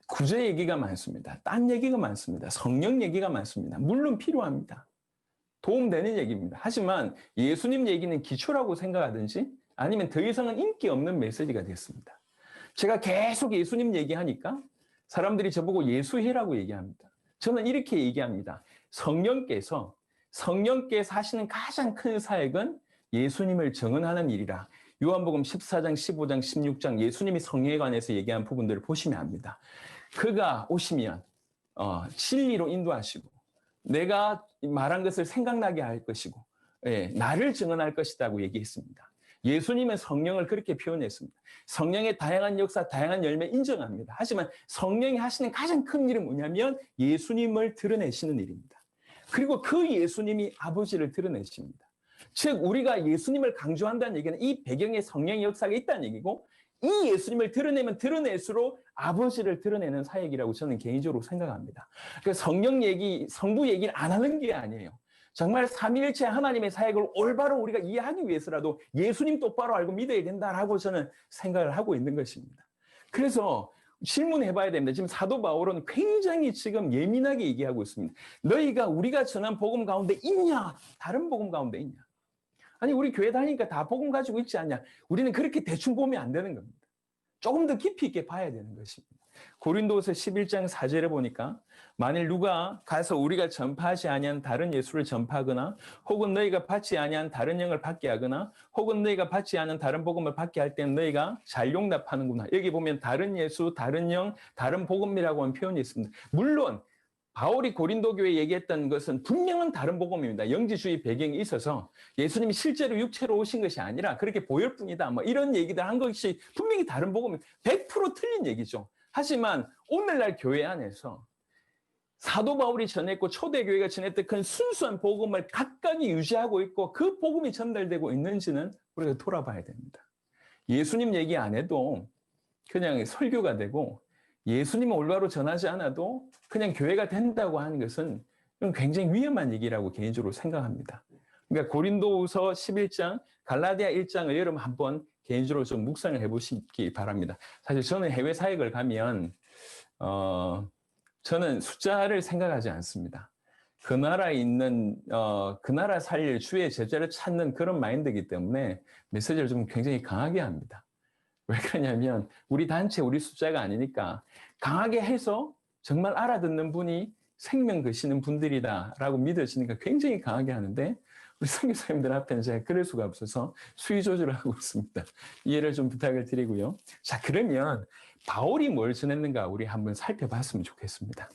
구제 얘기가 많습니다. 딴 얘기가 많습니다. 성령 얘기가 많습니다. 물론 필요합니다. 도움되는 얘기입니다. 하지만 예수님 얘기는 기초라고 생각하든지 아니면 더 이상은 인기 없는 메시지가 됐습니다. 제가 계속 예수님 얘기하니까 사람들이 저보고 예수회라고 얘기합니다. 저는 이렇게 얘기합니다. 성령께서 하시는 가장 큰 사역은 예수님을 증언하는 일이라. 요한복음 14장, 15장, 16장 예수님이 성령에 관해서 얘기한 부분들을 보시면 압니다. 그가 오시면 진리로 인도하시고 내가 말한 것을 생각나게 할 것이고 나를 증언할 것이라고 얘기했습니다. 예수님은 성령을 그렇게 표현했습니다. 성령의 다양한 역사, 다양한 열매 인정합니다. 하지만 성령이 하시는 가장 큰 일은 뭐냐면 예수님을 드러내시는 일입니다. 그리고 그 예수님이 아버지를 드러내십니다. 즉 우리가 예수님을 강조한다는 얘기는 이 배경에 성령의 역사가 있다는 얘기고 이 예수님을 드러내면 드러낼수록 아버지를 드러내는 사역이라고 저는 개인적으로 생각합니다. 그러니까 성령 얘기, 성부 얘기를 안 하는 게 아니에요. 정말 삼위일체 하나님의 사역을 올바로 우리가 이해하기 위해서라도 예수님 똑바로 알고 믿어야 된다라고 저는 생각을 하고 있는 것입니다. 그래서 질문해봐야 됩니다. 지금 사도 바울은 굉장히 지금 예민하게 얘기하고 있습니다. 너희가 우리가 전한 복음 가운데 있냐? 다른 복음 가운데 있냐? 아니 우리 교회 다니니까 다 복음 가지고 있지 않냐. 우리는 그렇게 대충 보면 안 되는 겁니다. 조금 더 깊이 있게 봐야 되는 것입니다. 고린도후서 11장 4절에 보니까 만일 누가 가서 우리가 전파하지 아니한 다른 예수를 전파하거나 혹은 너희가 받지 아니한 다른 영을 받게 하거나 혹은 너희가 받지 않은 다른 복음을 받게 할 때는 너희가 잘 용납하는구나. 여기 보면 다른 예수, 다른 영, 다른 복음이라고 하는 표현이 있습니다. 물론 바울이 고린도 교회에 얘기했던 것은 분명한 다른 복음입니다. 영지주의 배경이 있어서 예수님이 실제로 육체로 오신 것이 아니라 그렇게 보일 뿐이다. 뭐 이런 얘기들 한 것이 분명히 다른 복음입니다. 100% 틀린 얘기죠. 하지만 오늘날 교회 안에서 사도 바울이 전했고 초대교회가 전했던 그 순수한 복음을 각각이 유지하고 있고 그 복음이 전달되고 있는지는 우리가 돌아봐야 됩니다. 예수님 얘기 안 해도 그냥 설교가 되고 예수님을 올바로 전하지 않아도 그냥 교회가 된다고 하는 것은 굉장히 위험한 얘기라고 개인적으로 생각합니다. 그러니까 고린도후서 11장, 갈라디아 1장을 여러분 한번 개인적으로 좀 묵상을 해보시기 바랍니다. 사실 저는 해외 사역을 가면 저는 숫자를 생각하지 않습니다. 그 나라에 있는 그 나라 살릴 주의 제자를 찾는 그런 마인드이기 때문에 메시지를 좀 굉장히 강하게 합니다. 왜 그러냐면 우리 단체, 우리 숫자가 아니니까 강하게 해서 정말 알아듣는 분이 생명 거시는 분들이다라고 믿어지니까 굉장히 강하게 하는데 우리 선교사님들 앞에는 제가 그럴 수가 없어서 수위 조절을 하고 있습니다. 이해를 좀 부탁을 드리고요. 자, 그러면 바울이 뭘 전했는가 우리 한번 살펴봤으면 좋겠습니다.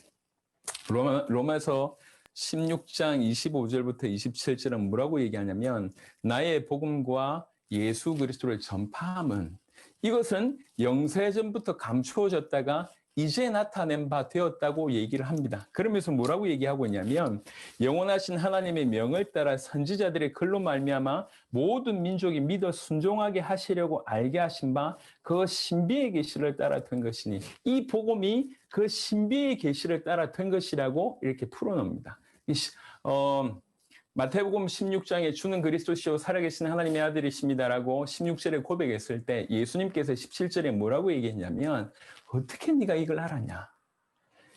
로마서 16장 25절부터 27절은 뭐라고 얘기하냐면 나의 복음과 예수 그리스도를 전파함은 이것은 영세전부터 감추어졌다가 이제 나타낸 바 되었다고 얘기를 합니다. 그러면서 뭐라고 얘기하고 있냐면 영원하신 하나님의 명을 따라 선지자들의 글로 말미암아 모든 민족이 믿어 순종하게 하시려고 알게 하신 바 그 신비의 계시를 따라 된 것이니 이 복음이 그 신비의 계시를 따라 된 것이라고 이렇게 풀어놓습니다. 마태복음 16장에 주는 그리스도시요 살아계신 하나님의 아들이십니다라고 16절에 고백했을 때 예수님께서 17절에 뭐라고 얘기했냐면 어떻게 네가 이걸 알았냐?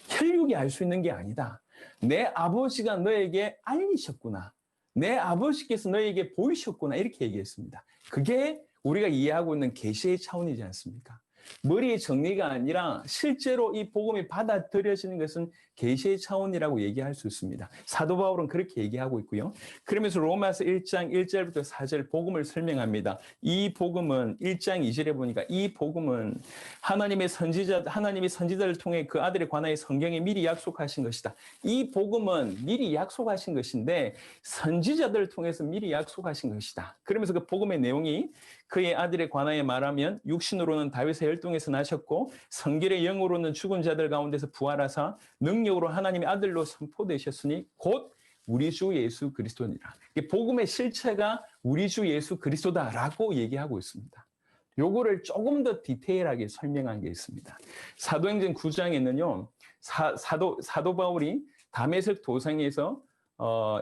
혈육이 알 수 있는 게 아니다. 내 아버지가 너에게 알리셨구나. 내 아버지께서 너에게 보이셨구나. 이렇게 얘기했습니다. 그게 우리가 이해하고 있는 계시의 차원이지 않습니까? 머리의 정리가 아니라 실제로 이 복음이 받아들여지는 것은 계시의 차원이라고 얘기할 수 있습니다. 사도 바울은 그렇게 얘기하고 있고요. 그러면서 로마서 1장 1절부터 4절 복음을 설명합니다. 이 복음은 1장 2절에 보니까 이 복음은 하나님이 선지자를 통해 그 아들에 관하여 성경에 미리 약속하신 것이다. 이 복음은 미리 약속하신 것인데 선지자들을 통해서 미리 약속하신 것이다. 그러면서 그 복음의 내용이 그의 아들에 관하여 말하면 육신으로는 다윗의 혈통에서 나셨고 성결의 영으로는 죽은 자들 가운데서 부활하사 능력으로 하나님의 아들로 선포되셨으니 곧 우리 주 예수 그리스도니라. 복음의 실체가 우리 주 예수 그리스도다라고 얘기하고 있습니다. 요거를 조금 더 디테일하게 설명한 게 있습니다. 사도행전 9장에는요. 사도 바울이 다메섹 도상에서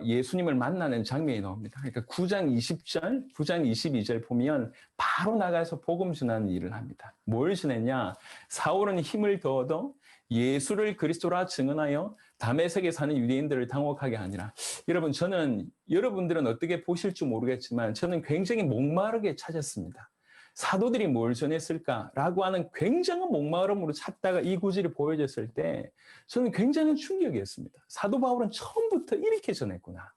예수님을 만나는 장면이 나옵니다. 그러니까 9장 20절, 9장 22절 보면 바로 나가서 복음 전하는 일을 합니다. 뭘 전했냐? 사울은 힘을 더 얻어 예수를 그리스도라 증언하여 다메섹에 사는 유대인들을 당혹하게 하니라. 여러분, 저는 여러분들은 어떻게 보실지 모르겠지만 저는 굉장히 목마르게 찾았습니다. 사도들이 뭘 전했을까라고 하는 굉장한 목마름으로 찾다가 이 구절이 보여졌을 때 저는 굉장히 충격이었습니다. 사도 바울은 처음부터 이렇게 전했구나.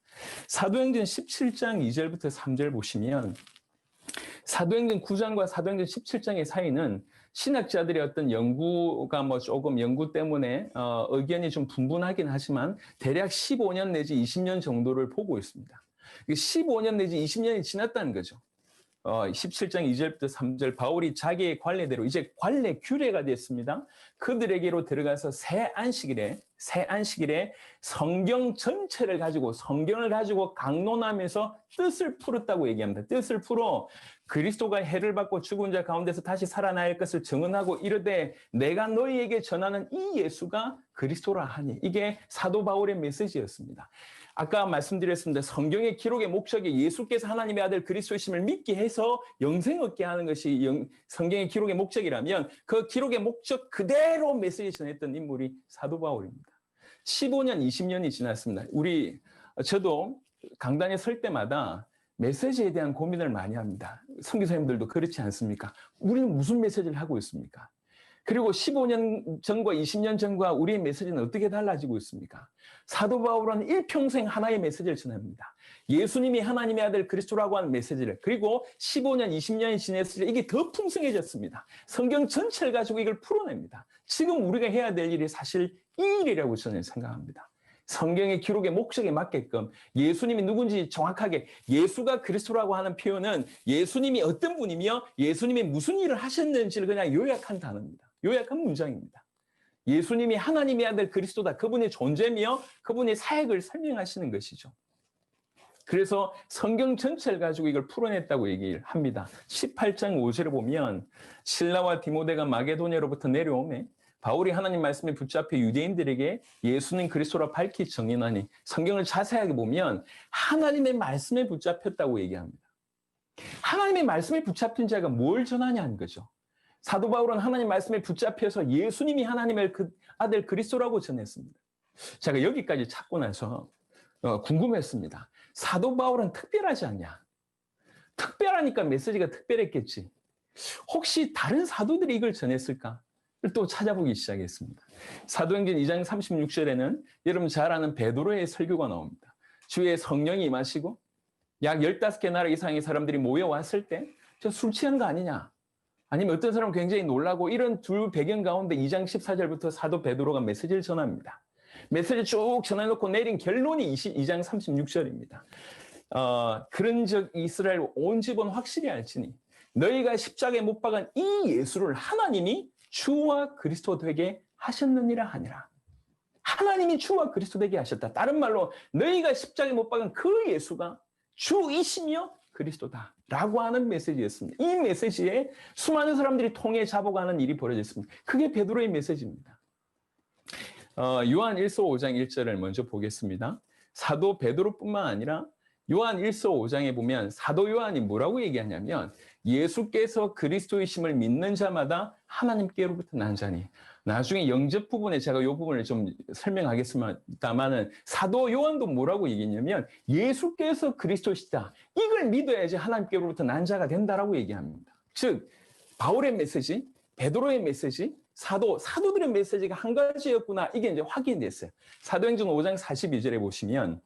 사도행전 17장 2절부터 3절 보시면 사도행전 9장과 사도행전 17장의 사이는 신학자들의 어떤 연구가 조금 연구 때문에 의견이 좀 분분하긴 하지만 대략 15년 내지 20년 정도를 보고 있습니다. 15년 내지 20년이 지났다는 거죠. 17장 2절부터 3절 바울이 자기의 관례대로 이제 관례 규례가 됐습니다. 그들에게로 들어가서 새 안식일에 성경 전체를 가지고 성경을 가지고 강론하면서 뜻을 풀었다고 얘기합니다. 뜻을 풀어 그리스도가 해를 받고 죽은 자 가운데서 다시 살아날 것을 증언하고 이르되 내가 너희에게 전하는 이 예수가 그리스도라 하니 이게 사도 바울의 메시지였습니다. 아까 말씀드렸습니다. 성경의 기록의 목적이 예수께서 하나님의 아들 그리스도이심을 믿게 해서 영생 얻게 하는 것이 성경의 기록의 목적이라면 그 기록의 목적 그대로 메시지 전했던 인물이 사도 바울입니다. 15년, 20년이 지났습니다. 저도 강단에 설 때마다 메시지에 대한 고민을 많이 합니다. 선교사님들도 그렇지 않습니까? 우리는 무슨 메시지를 하고 있습니까? 그리고 15년 전과 20년 전과 우리의 메시지는 어떻게 달라지고 있습니까? 사도 바울은 일평생 하나의 메시지를 전합니다. 예수님이 하나님의 아들 그리스도라고 하는 메시지를, 그리고 15년, 20년이 지났을 때 이게 더 풍성해졌습니다. 성경 전체를 가지고 이걸 풀어냅니다. 지금 우리가 해야 될 일이 사실 이 일이라고 저는 생각합니다. 성경의 기록의 목적에 맞게끔 예수님이 누군지 정확하게, 예수가 그리스도라고 하는 표현은 예수님이 어떤 분이며 예수님이 무슨 일을 하셨는지를 그냥 요약한 단어입니다. 요약한 문장입니다. 예수님이 하나님의 아들 그리스도다. 그분의 존재며 그분의 사역을 설명하시는 것이죠. 그래서 성경 전체를 가지고 이걸 풀어냈다고 얘기를 합니다. 18장 5절을 보면 실라와 디모데가 마게도냐로부터 내려오매 바울이 하나님 말씀에 붙잡혀 유대인들에게 예수는 그리스도라 밝히 정인하니, 성경을 자세하게 보면 하나님의 말씀에 붙잡혔다고 얘기합니다. 하나님의 말씀에 붙잡힌 자가 뭘 전하냐는 거죠. 사도 바울은 하나님 말씀에 붙잡혀서 예수님이 하나님의 아들 그리스도라고 전했습니다. 제가 여기까지 찾고 나서 궁금했습니다. 사도 바울은 특별하지 않냐? 특별하니까 메시지가 특별했겠지. 혹시 다른 사도들이 이걸 전했을까? 또 찾아보기 시작했습니다. 사도행전 2장 36절에는 여러분 잘 아는 베드로의 설교가 나옵니다. 주의 성령이 임하시고 약 15개 나라 이상의 사람들이 모여왔을 때 저 술 취한 거 아니냐? 아니면 어떤 사람은 굉장히 놀라고, 이런 둘 배경 가운데 2장 14절부터 사도 베드로가 메시지를 전합니다. 메시지를 쭉 전해놓고 내린 결론이 2장 36절입니다. 그런 적 이스라엘 온 집은 확실히 알지니 너희가 십자가에 못 박은 이 예수를 하나님이 주와 그리스도 되게 하셨느니라 하니라. 하나님이 주와 그리스도 되게 하셨다. 다른 말로 너희가 십자가에 못 박은 그 예수가 주이시며 그리스도다 라고 하는 메시지였습니다. 이 메시지에 수많은 사람들이 통해 잡아가는 일이 벌어졌습니다. 그게 베드로의 메시지입니다. 요한 1서 5장 1절을 먼저 보겠습니다. 사도 베드로뿐만 아니라 요한 1서 5장에 보면 사도 요한이 뭐라고 얘기하냐면 예수께서 그리스도이심을 믿는 자마다 하나님께로부터 난 자니, 나중에 영접 부분에 제가 이 부분을 좀 설명하겠습니다만은 사도 요한도 뭐라고 얘기했냐면 예수께서 그리스도시다. 이걸 믿어야지 하나님께로부터 난 자가 된다라고 얘기합니다. 즉 바울의 메시지, 베드로의 메시지, 사도들의 메시지가 한 가지였구나. 이게 이제 확인됐어요. 사도행전 5장 42절에 보시면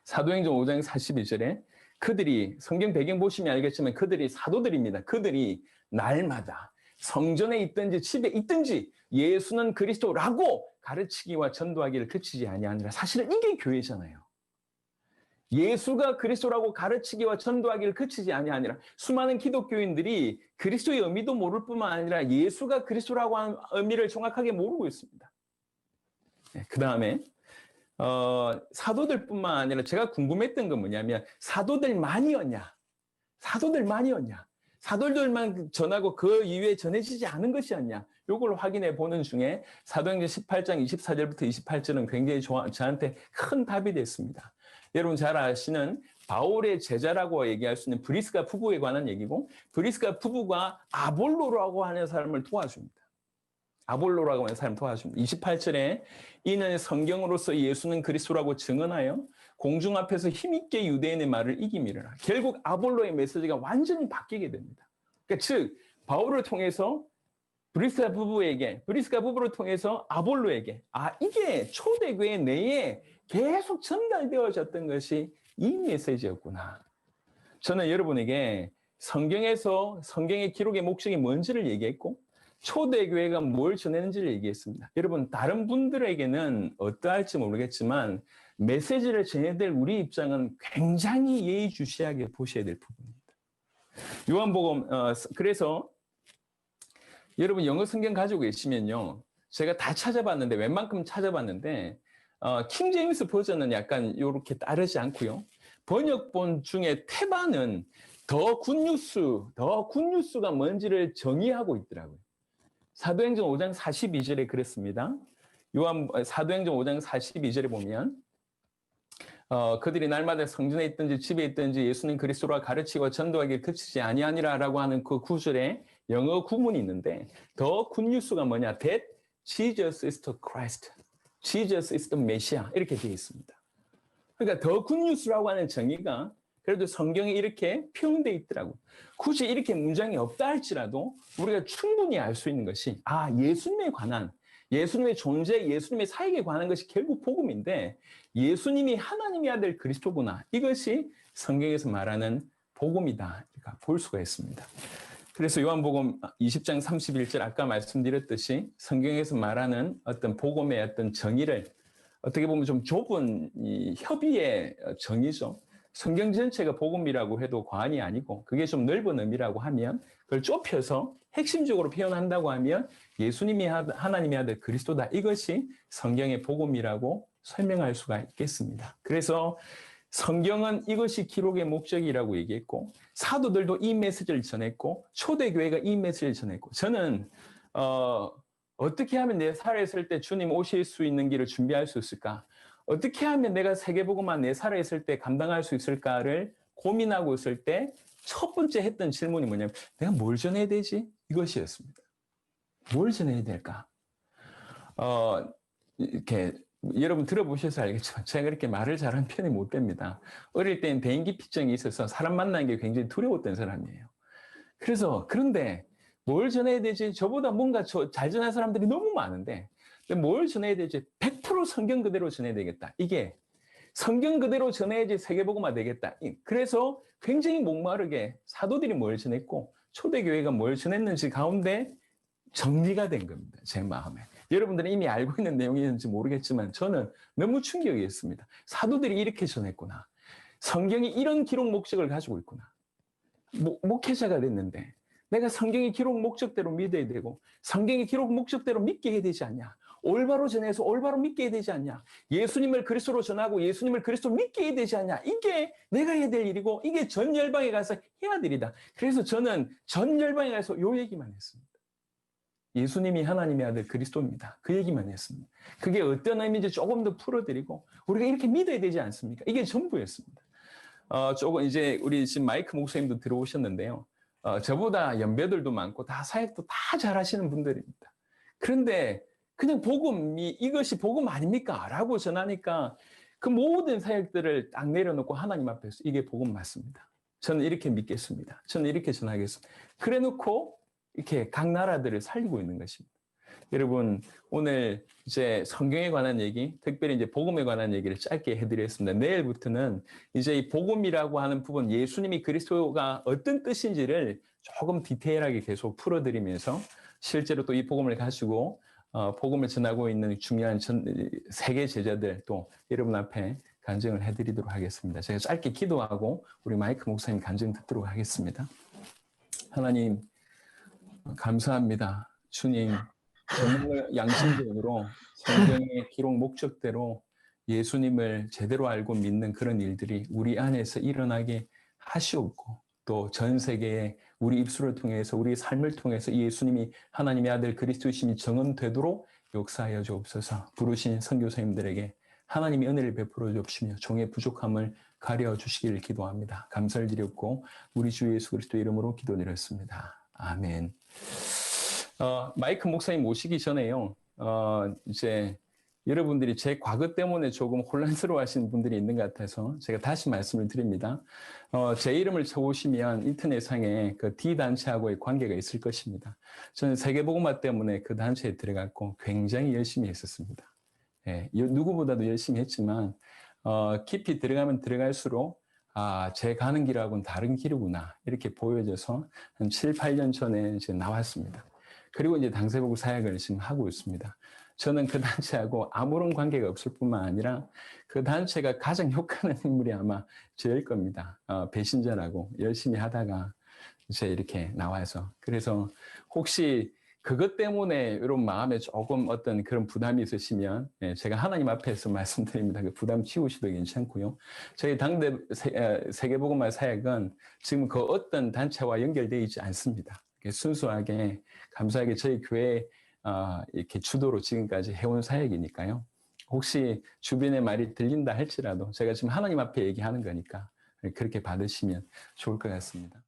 사도행전 5장 42절에 그들이, 성경 배경 보시면 알겠지만 그들이 사도들입니다. 그들이 날마다 성전에 있든지 집에 있든지 예수는 그리스도라고 가르치기와 전도하기를 그치지 아니하니라. 사실은 이게 교회잖아요. 예수가 그리스도라고 가르치기와 전도하기를 그치지 아니하니라. 수많은 기독교인들이 그리스도의 의미도 모를 뿐만 아니라 예수가 그리스도라고 하는 의미를 정확하게 모르고 있습니다. 그 다음에 사도들뿐만 아니라 제가 궁금했던 건 뭐냐면 사도들만이었냐? 사도들만 전하고 그 이외에 전해지지 않은 것이었냐? 이걸 확인해 보는 중에 사도행전 18장 24절부터 28절은 굉장히 저한테 큰 답이 됐습니다. 여러분 잘 아시는 바울의 제자라고 얘기할 수 있는 브리스가 부부에 관한 얘기고, 브리스가 부부가 아볼로라고 하는 사람을 도와줍니다. 28절에 이는 성경으로서 예수는 그리스도라고 증언하여 공중 앞에서 힘있게 유대인의 말을 이기미르라. 결국 아볼로의 메시지가 완전히 바뀌게 됩니다. 그러니까 즉 바울을 통해서 브리스가 부부를 통해서 아볼로에게, 이게 초대교회 내에 계속 전달되어졌던 것이 이 메시지였구나. 저는 여러분에게 성경의 기록의 목적이 뭔지를 얘기했고 초대교회가 뭘 전했는지를 얘기했습니다. 여러분 다른 분들에게는 어떠할지 모르겠지만 메시지를 전해야 될 우리 입장은 굉장히 예의주시하게 보셔야 될 부분입니다. 요한복음 그래서 여러분 영어 성경 가지고 계시면요, 제가 다 찾아봤는데 웬만큼 찾아봤는데 킹제임스 버전은 약간 이렇게 따르지 않고요. 번역본 중에 태반은 더 굿뉴스가 뭔지를 정의하고 있더라고요. 사도행전 5장 42절에 그랬습니다. 사도행전 5장 42절에 보면 그들이 날마다 성전에 있든지 집에 있든지 예수는 그리스도라 가르치고 전도하기를 그치지 아니하니라라고 하는 그 구절에 영어 구문이 있는데 더 굿뉴스가 뭐냐? That Jesus is the Christ. Jesus is the Messiah. 이렇게 되어 있습니다. 그러니까 더 굿뉴스라고 하는 정의가 그래도 성경에 이렇게 표현되어 있더라고요. 굳이 이렇게 문장이 없다 할지라도 우리가 충분히 알 수 있는 것이 예수님에 관한 예수님의 존재, 예수님의 사역에 관한 것이 결국 복음인데 예수님이 하나님의 아들 그리스도구나. 이것이 성경에서 말하는 복음이다. 볼 수가 있습니다. 그래서 요한복음 20장 31절 아까 말씀드렸듯이 성경에서 말하는 어떤 복음의 어떤 정의를 어떻게 보면 좀 좁은 이 협의의 정의죠. 성경 전체가 복음이라고 해도 과언이 아니고 그게 좀 넓은 의미라고 하면 그걸 좁혀서 핵심적으로 표현한다고 하면 예수님이 하나님의 아들 그리스도다. 이것이 성경의 복음이라고 설명할 수가 있겠습니다. 그래서 성경은 이것이 기록의 목적이라고 얘기했고 사도들도 이 메시지를 전했고 초대교회가 이 메시지를 전했고 저는 어떻게 하면 내 살아있을 때 주님 오실 수 있는 길을 준비할 수 있을까? 어떻게 하면 내가 세계복음만 내 살아있을 때 감당할 수 있을까를 고민하고 있을 때 첫 번째 했던 질문이 뭐냐면 내가 뭘 전해야 되지? 이것이었습니다. 뭘 전해야 될까? 이렇게 여러분 들어보셔서 알겠지만 제가 그렇게 말을 잘하는 편이 못 됩니다. 어릴 때는 대인기피증이 있어서 사람 만나는 게 굉장히 두려웠던 사람이에요. 그런데 뭘 전해야 되지? 저보다 뭔가 잘 전하는 사람들이 너무 많은데 뭘 전해야 되지? 100% 성경 그대로 전해야 되겠다. 이게 성경 그대로 전해야지 세계복음화 되겠다. 그래서 굉장히 목마르게 사도들이 뭘 전했고 초대교회가 뭘 전했는지 가운데 정리가 된 겁니다. 제 마음에. 여러분들은 이미 알고 있는 내용인지 모르겠지만 저는 너무 충격이었습니다. 사도들이 이렇게 전했구나. 성경이 이런 기록 목적을 가지고 있구나. 목회자가 됐는데 내가 성경의 기록 목적대로 믿어야 되고 성경의 기록 목적대로 믿게 해야 되지 않냐. 올바로 전해서 올바로 믿게 해야 되지 않냐. 예수님을 그리스도로 전하고 예수님을 그리스도로 믿게 해야 되지 않냐. 이게 내가 해야 될 일이고 이게 전 열방에 가서 해야 될 일이다. 그래서 저는 전 열방에 가서 요 얘기만 했습니다. 예수님이 하나님의 아들 그리스도입니다. 그 얘기만 했습니다. 그게 어떤 의미인지 조금 더 풀어드리고 우리가 이렇게 믿어야 되지 않습니까? 이게 전부였습니다. 조금 이제 우리 지금 마이크 목사님도 들어오셨는데요. 저보다 연배들도 많고 다 사역도 다 잘하시는 분들입니다. 그런데 그냥 복음이 이것이 복음 아닙니까? 라고 전하니까 그 모든 사역들을 딱 내려놓고 하나님 앞에서 이게 복음 맞습니다. 저는 이렇게 믿겠습니다. 저는 이렇게 전하겠습니다. 그래 놓고 이렇게 각 나라들을 살리고 있는 것입니다. 여러분, 오늘 이제 성경에 관한 얘기, 특별히 이제 복음에 관한 얘기를 짧게 해드렸습니다. 내일부터는 이제 이 복음이라고 하는 부분, 예수님이 그리스도가 어떤 뜻인지를 조금 디테일하게 계속 풀어드리면서 실제로 또 이 복음을 가지고 복음을 전하고 있는 중요한 세계 제자들 또 여러분 앞에 간증을 해드리도록 하겠습니다. 제가 짧게 기도하고 우리 마이크 목사님 간증 듣도록 하겠습니다. 하나님, 감사합니다. 주님, 정말 양심적으로 성경의 기록 목적대로 예수님을 제대로 알고 믿는 그런 일들이 우리 안에서 일어나게 하시옵고 또 전 세계에 우리 입술을 통해서 우리 삶을 통해서 예수님이 하나님의 아들 그리스도이심이 정언되도록 역사하여 주옵소서. 부르신 선교사님들에게 하나님의 은혜를 베풀어 주옵시며 종의 부족함을 가려 주시기를 기도합니다. 감사를 드렸고 우리 주 예수 그리스도 이름으로 기도드렸습니다. 아멘. 마이크 목사님 오시기 전에요. 이제 여러분들이 제 과거 때문에 조금 혼란스러워 하시는 분들이 있는 것 같아서 제가 다시 말씀을 드립니다. 제 이름을 쳐보시면 인터넷상에 그 D단체하고의 관계가 있을 것입니다. 저는 세계복음화 때문에 그 단체에 들어갔고 굉장히 열심히 했었습니다. 예, 누구보다도 열심히 했지만, 깊이 들어가면 들어갈수록 제 가는 길하고는 다른 길이구나. 이렇게 보여져서 한 7, 8년 전에 이제 나왔습니다. 그리고 이제 당세복음 사역을 지금 하고 있습니다. 저는 그 단체하고 아무런 관계가 없을 뿐만 아니라 그 단체가 가장 욕하는 인물이 아마 저일 겁니다. 배신자라고 열심히 하다가 이제 이렇게 나와서. 그래서 혹시 그것 때문에 이런 마음에 조금 어떤 그런 부담이 있으시면 제가 하나님 앞에서 말씀드립니다. 그 부담 치우셔도 괜찮고요. 저희 당대 세계복음화 사역은 지금 그 어떤 단체와 연결되어 있지 않습니다. 순수하게 감사하게 저희 교회 이렇게 주도로 지금까지 해온 사역이니까요. 혹시 주변의 말이 들린다 할지라도 제가 지금 하나님 앞에 얘기하는 거니까 그렇게 받으시면 좋을 것 같습니다.